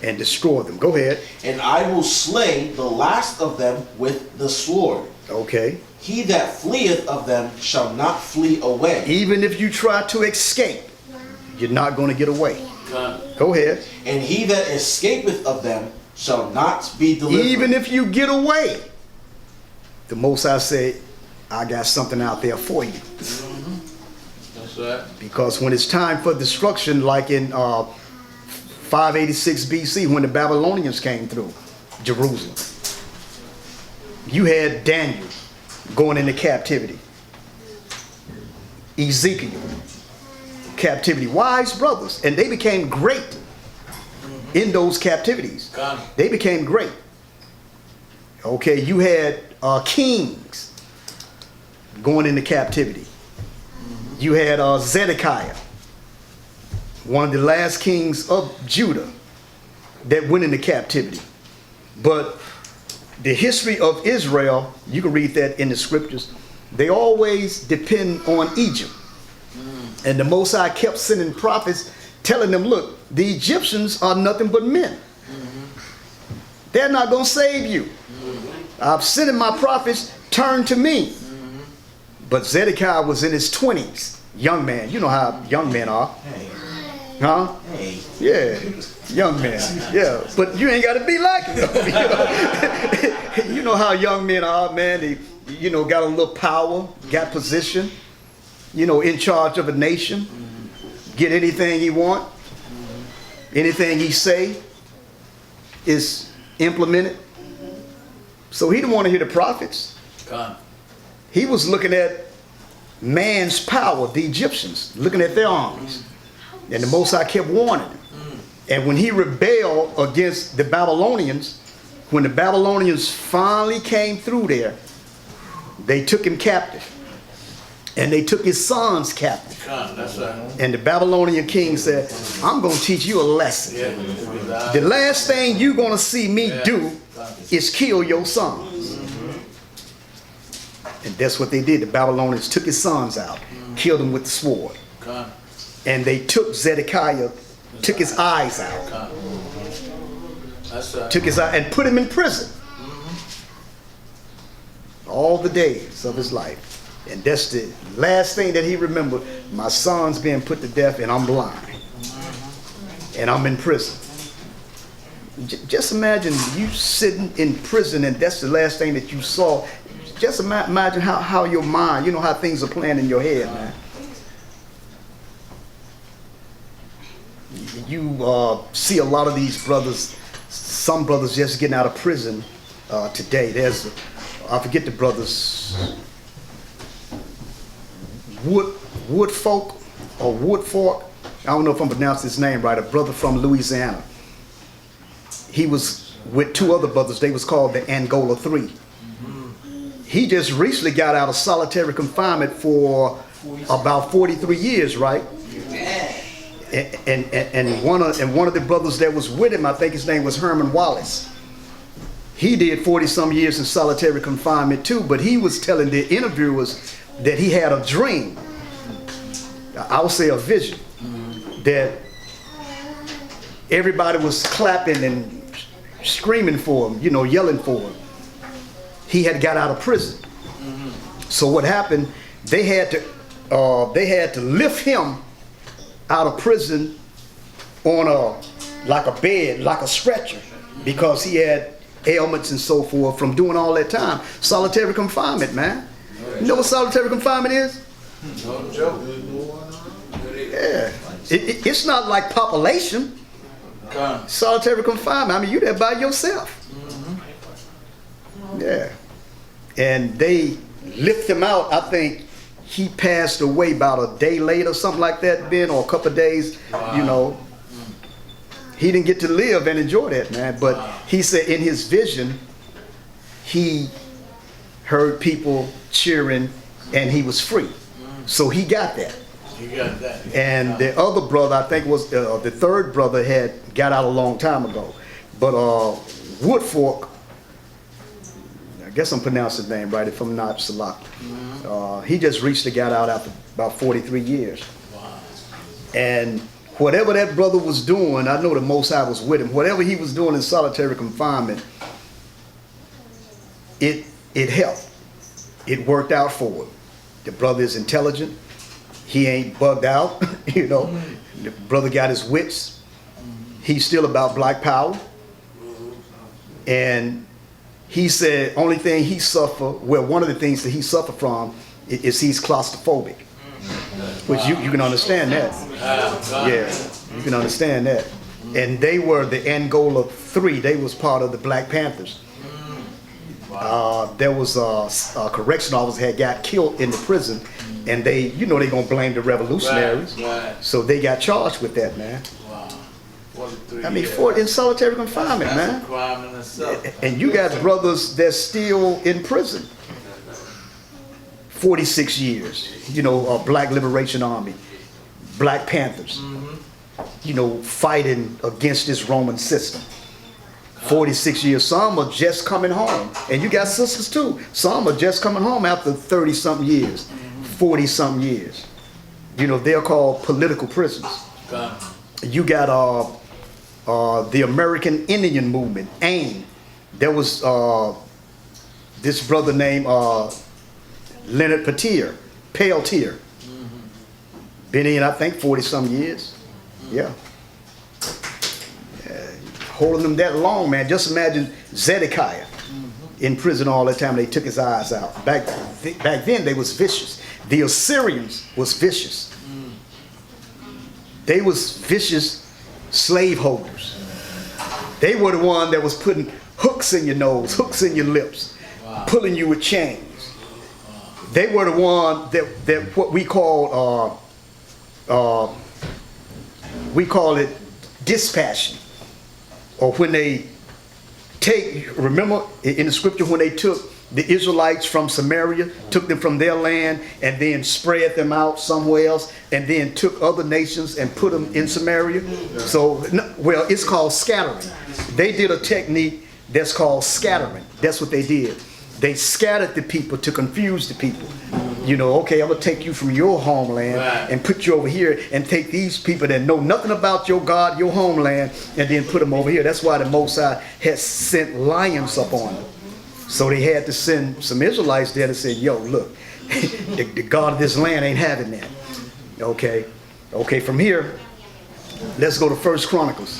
and destroy them. Go ahead. And I will slay the last of them with the sword. Okay. He that fleeth of them shall not flee away. Even if you try to escape, you're not going to get away. Come. Go ahead. And he that escapeth of them shall not be delivered. Even if you get away, the Most High said, I got something out there for you. That's right. Because when it's time for destruction, like in 586 BC, when the Babylonians came through Jerusalem, you had Daniel going into captivity. Ezekiel, captivity. Wise brothers. And they became great in those captivities. Come. They became great. Okay, you had kings going into captivity. You had Zedekiah, one of the last kings of Judah that went into captivity. But the history of Israel, you can read that in the scriptures, they always depend on Egypt. And the Most High kept sending prophets telling them, look, the Egyptians are nothing but men. They're not going to save you. I've sent my prophets, turn to me. But Zedekiah was in his 20s, young man. You know how young men are. Hey, Huh? hey. Yeah, young man. Yeah, but you ain't got to be like him. You know how young men are, man. They, got a little power, got position, in charge of a nation. Get anything he want. Anything he say is implemented. So he didn't want to hear the prophets. Come. He was looking at man's power, the Egyptians, looking at their armies. And the Most High kept warning him. And when he rebelled against the Babylonians, when the Babylonians finally came through there, they took him captive. And they took his sons captive. Con, that's right. And the Babylonian king said, I'm going to teach you a lesson. Yeah. The last thing you're going to see me do is kill your sons. And that's what they did. The Babylonians took his sons out, killed them with the sword. Con, And they took Zedekiah, took his eyes out, con. That's right. took his eye and put him in prison. All the days of his life. And that's the last thing that he remembered. My son's being put to death and I'm blind. And I'm in prison. Just imagine you sitting in prison and that's the last thing that you saw. Just imagine how your mind, you know how things are playing in your head, man. You see a lot of these brothers, some brothers just getting out of prison today. There's, I forget the brothers, Woodfolk or Woodfork. I don't know if I'm pronouncing his name right. A brother from Louisiana. He was with two other brothers. They was called the Angola Three. He just recently got out of solitary confinement for about 43 years, right? And one of the brothers that was with him, I think his name was Herman Wallace. He did 40-some years in solitary confinement too, but he was telling the interviewers that he had a dream, I would say a vision, that everybody was clapping and screaming for him, you know, yelling for him. He had got out of prison. So what happened, they had to lift him out of prison on like a bed, like a stretcher, because he had ailments and so forth from doing all that time. Solitary confinement, man. You know what solitary confinement is? No joke. Yeah. It's not like population. Con. Solitary confinement, I mean, you're there by yourself. Yeah. And they lift him out. I think he passed away about a day later, something like that, Ben, or a couple of days, you know. He didn't get to live and enjoy that, man. But he said in his vision, he heard people cheering and he was free. So he got that. You got that. And the other brother, I think was the third brother, had got out a long time ago. But Woodfork, I guess I'm pronouncing his name right if I'm not Salak. He just recently got out after about 43 years. Wow. And whatever that brother was doing, I know the Most High was with him. Whatever he was doing in solitary confinement, it helped. It worked out for him. The brother is intelligent. He ain't bugged out, you know. The brother got his wits. He's still about black power. And he said only thing he suffered, well, one of the things that he suffered from is he's claustrophobic. Which you can understand that. Yeah, you can understand that. And they were the Angola Three. They was part of the Black Panthers. There was a correctional officer had got killed in the prison, and they, you know, they gonna blame the revolutionaries. Right. So they got charged with that, man. Wow. 43 I mean, years. in solitary confinement, That's man. a crime in itself. And you got brothers that's still in prison. 46 years, you know, Black Liberation Army, Black Panthers, you know, fighting against this Roman system. 46 years, some are just coming home. And you got sisters too. Some are just coming home after 30-something years, 40-something years. You know, they're called political prisoners. Con. You got the American Indian Movement, AIM. There was this brother named Leonard Peltier. Been in, I think, 40-some years. Yeah. Holding them that long, man. Just imagine Zedekiah in prison all the time. They took his eyes out. Back then, they was vicious. The Assyrians was vicious. They was vicious slave holders. They were the one that was putting hooks in your nose, hooks in your lips, pulling you with chains. They were the one that what we call it dispassion. Or when they take, remember in the scripture when they took the Israelites from Samaria, took them from their land and then spread them out somewhere else, and then took other nations and put them in Samaria. So, well, it's called scattering. They did a technique that's called scattering. That's what they did. They scattered the people to confuse the people. You know, okay, I'm going to take you from your homeland and put you over here, and take these people that know nothing about your God, your homeland, and then put them over here. That's why the Most High has sent lions up on them. So they had to send some Israelites there to say, yo, look, the God of this land ain't having that. Okay. Okay, from here, let's go to 1 Chronicles.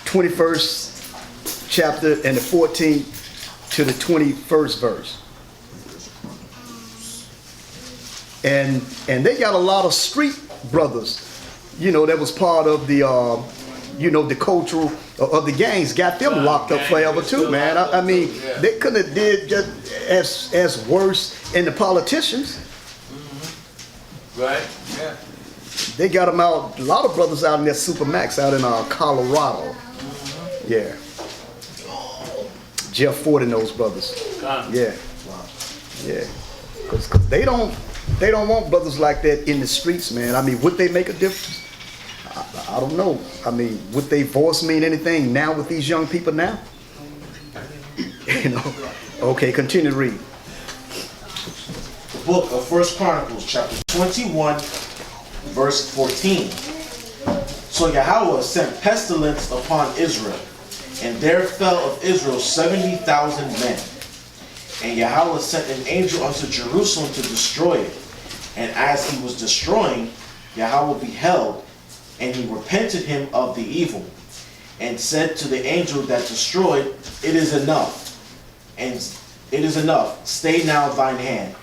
21st chapter and the 14th to the 21st verse. And they got a lot of street brothers, you know, that was part of the, you know, the cultural of the gangs, got them locked up forever too, man. I mean, they couldn't have did just as worse in the politicians. Right? Yeah. They got them out, a lot of brothers out in that Supermax out in Colorado. Yeah. Jeff Ford and those brothers. Yeah. Yeah. Cause they don't want brothers like that in the streets, man. I mean, would they make a difference? I don't know. I mean, would they voice mean anything now with these young people now? You know. Okay, continue to read. The book of 1 Chronicles, chapter 21, verse 14. So Yahweh sent pestilence upon Israel, and there fell of Israel 70,000 men. And Yahweh sent an angel unto Jerusalem to destroy it. And as he was destroying, Yahweh beheld, and he repented him of the evil, and said to the angel that destroyed, It is enough, and it is enough, stay now thine hand.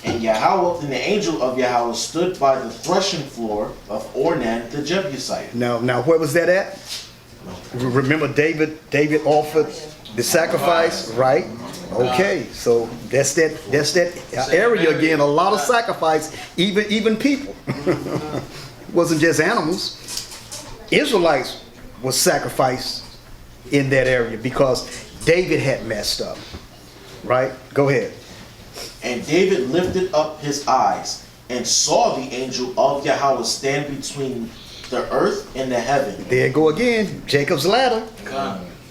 And the angel of Yahweh stood by the threshing floor of Ornan the Jebusite. Now where was that at? Remember David offered the sacrifice, right? Okay, so that's that area again, a lot of sacrifice, even people. It wasn't just animals. Israelites was sacrificed in that area because David had messed up. Right? Go ahead. And David lifted up his eyes and saw the angel of Yahweh stand between the earth and the heaven. There you go again, Jacob's ladder.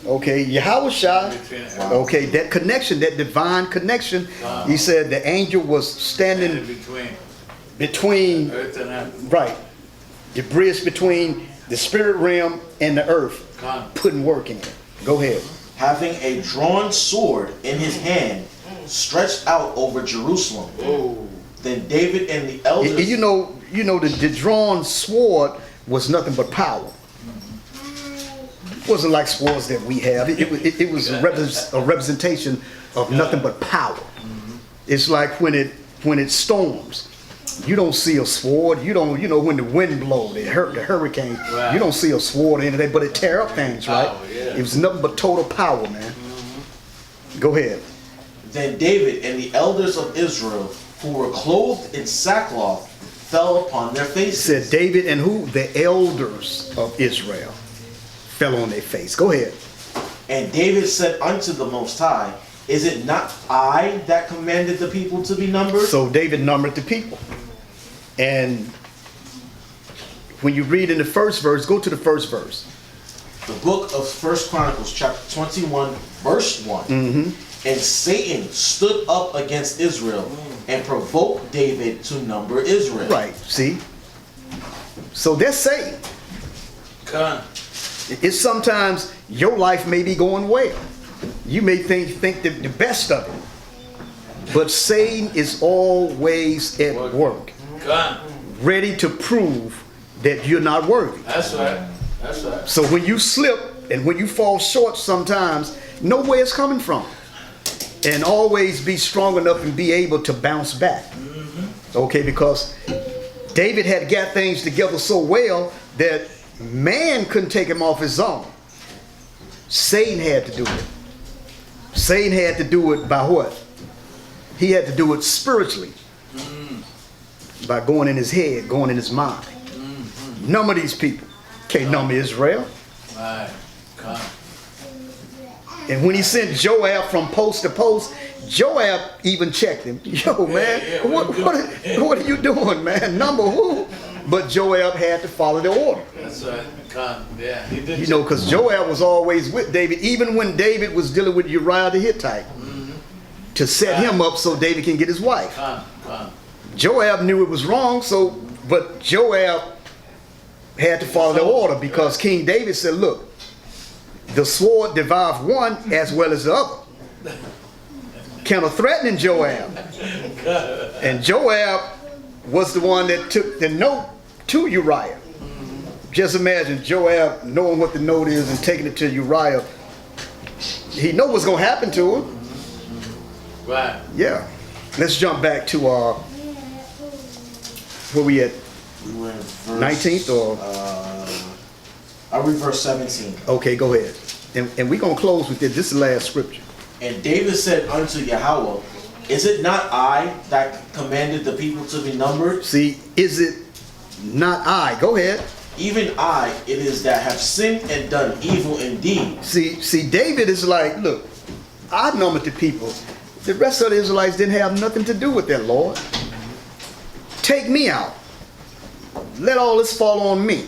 Okay, Yahweh Shai. Okay, that connection, that divine connection. He said the angel was standing between earth and heaven. Right. The bridge between the spirit realm and the earth, putting work in it. Go ahead. Having a drawn sword in his hand, stretched out over Jerusalem. Then David and the elders. You know, the drawn sword was nothing but power. It wasn't like swords that we have. It was a representation of nothing but power. It's like when it storms. You don't see a sword. You don't, when the wind blows, the hurricane, you don't see a sword in it, but it tear up things, right? It was nothing but total power, man. Go ahead. Then David and the elders of Israel, who were clothed in sackcloth, fell upon their faces. It said David and who? The elders of Israel fell on their face. Go ahead. And David said unto the Most High, Is it not I that commanded the people to be numbered? So David numbered the people. And when you read in the first verse, go to the first verse. The book of 1 Chronicles, chapter 21, verse 1. And Satan stood up against Israel and provoked David to number Israel. Right, see? So that's Satan. It's sometimes your life may be going well. You may think the best of it. But Satan is always at work. Ready to prove that you're not worthy. That's right. That's right. So when you slip and when you fall short sometimes, know where it's coming from. And always be strong enough and be able to bounce back. Okay, because David had got things together so well that man couldn't take him off his own. Satan had to do it. Satan had to do it by what? He had to do it spiritually. By going in his head, going in his mind. Number these people. Can't number Israel. Right. And when he sent Joab from post to post, Joab even checked him. Yo, man, what are you doing, man? Number who? But Joab had to follow the order. That's right. Yeah, he did. You know, because Joab was always with David, even when David was dealing with Uriah the Hittite, to set him up so David can get his wife. Joab knew it was wrong, but Joab had to follow the order because King David said, look, the sword devours one as well as the other. Kind of threatening Joab. And Joab was the one that took the note to Uriah. Just imagine Joab knowing what the note is and taking it to Uriah. He know what's going to happen to him. Right. Yeah. Let's jump back to where we at? We were in verse 19th or? I read verse 17. Okay, go ahead. And we're going to close with this. This is the last scripture. And David said unto Yahweh, is it not I that commanded the people to be numbered? See, is it not I? Go ahead. Even I it is that have sinned and done evil indeed. See, David is like, look, I numbered the people. The rest of the Israelites didn't have nothing to do with that, Lord. Take me out. Let all this fall on me.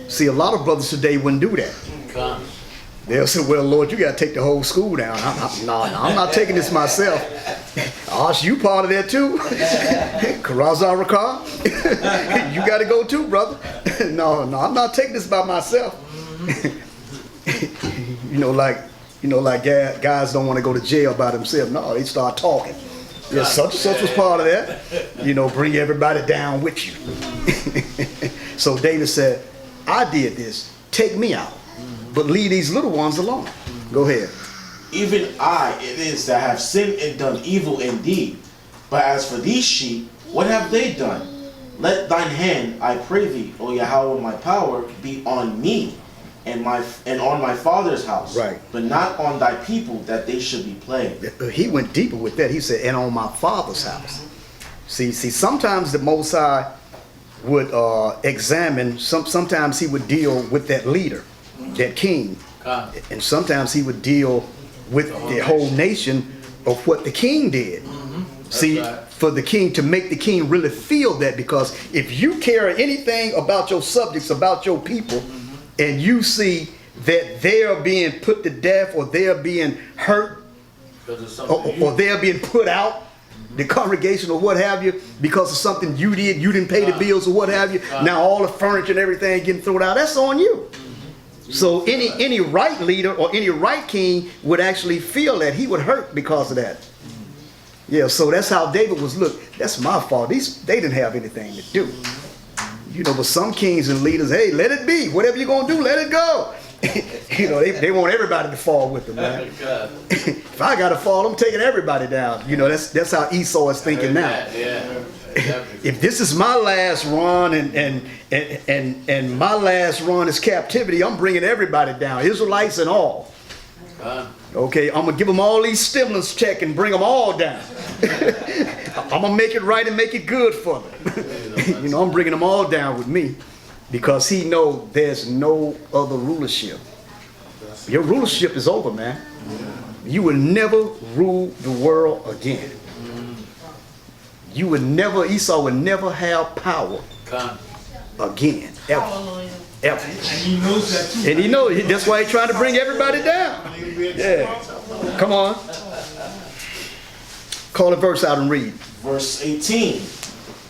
See, a lot of brothers today wouldn't do that. They'll say, well, Lord, you got to take the whole school down. No, I'm not taking this myself. Osh, you part of that too. Karazaraka, you got to go too, brother. No, I'm not taking this by myself. you know, like guys don't want to go to jail by themselves. No, they start talking. Yeah, such and such was part of that. You know, bring everybody down with you. So David said, I did this. Take me out. But leave these little ones alone. Go ahead. Even I it is that have sinned and done evil indeed. But as for these sheep, what have they done? Let thine hand, I pray thee, O Yahweh my power, be on me and on my father's house, right, but not on thy people, that they should be plagued. He went deeper with that. He said, and on my father's house. See, sometimes the Most High would examine, sometimes he would deal with that leader, that king, and sometimes he would deal with the whole nation of what the king did. See, right, for the king to make the king really feel that, because if you care anything about your subjects, about your people, and you see that they are being put to death, or they are being hurt, or they are being put out, the congregation or what have you, because of something you did, you didn't pay the bills or what have you, now all the furniture and everything getting thrown out, that's on you. So any right leader or any right king would actually feel that, he would hurt because of that. Yeah, so that's how David was, look, that's my fault. They didn't have anything to do. You know, but some kings and leaders, hey, let it be. Whatever you're going to do, let it go. You know, they want everybody to fall with them, man. If I got to fall, I'm taking everybody down. You know, that's how Esau is thinking now. If this is my last run and my last run is captivity, I'm bringing everybody down, Israelites and all. Okay, I'm going to give them all these stimulus check and bring them all down. I'm going to make it right and make it good for them. You know, I'm bringing them all down with me, because he knows there's no other rulership. Your rulership is over, man. You will never rule the world again. You would never, Esau would never have power again, ever. Ever. And he knows that too. And he knows, that's why he's trying to bring everybody down. Yeah. Come on. Call the verse out and read. Verse 18.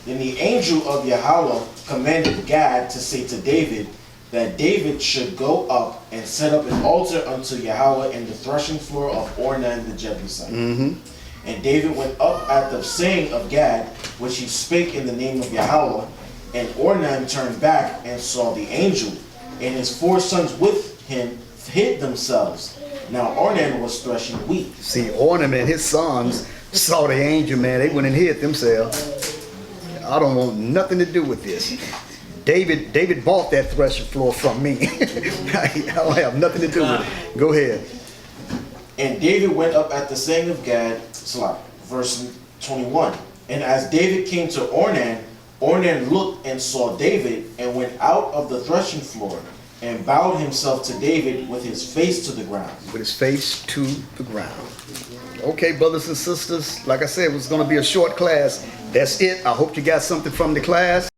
Then the angel of Yahweh commanded Gad to say to David, that David should go up and set up an altar unto Yahweh in the threshing floor of Ornan the Jebusite. And David went up at the saying of Gad, which he spake in the name of Yahweh. And Ornan turned back and saw the angel, and his 4 sons with him hid themselves. Now Ornan was threshing wheat. See, Ornan and his sons saw the angel, man. They went and hid themselves. I don't want nothing to do with this. David bought that threshing floor from me. I don't have nothing to do with it. Go ahead. And David went up at the saying of Gad, verse 21. And as David came to Ornan, Ornan looked and saw David, and went out of the threshing floor, and bowed himself to David with his face to the ground. With his face to the ground. Okay, brothers and sisters, like I said, it was going to be a short class. That's it. I hope you got something from the class.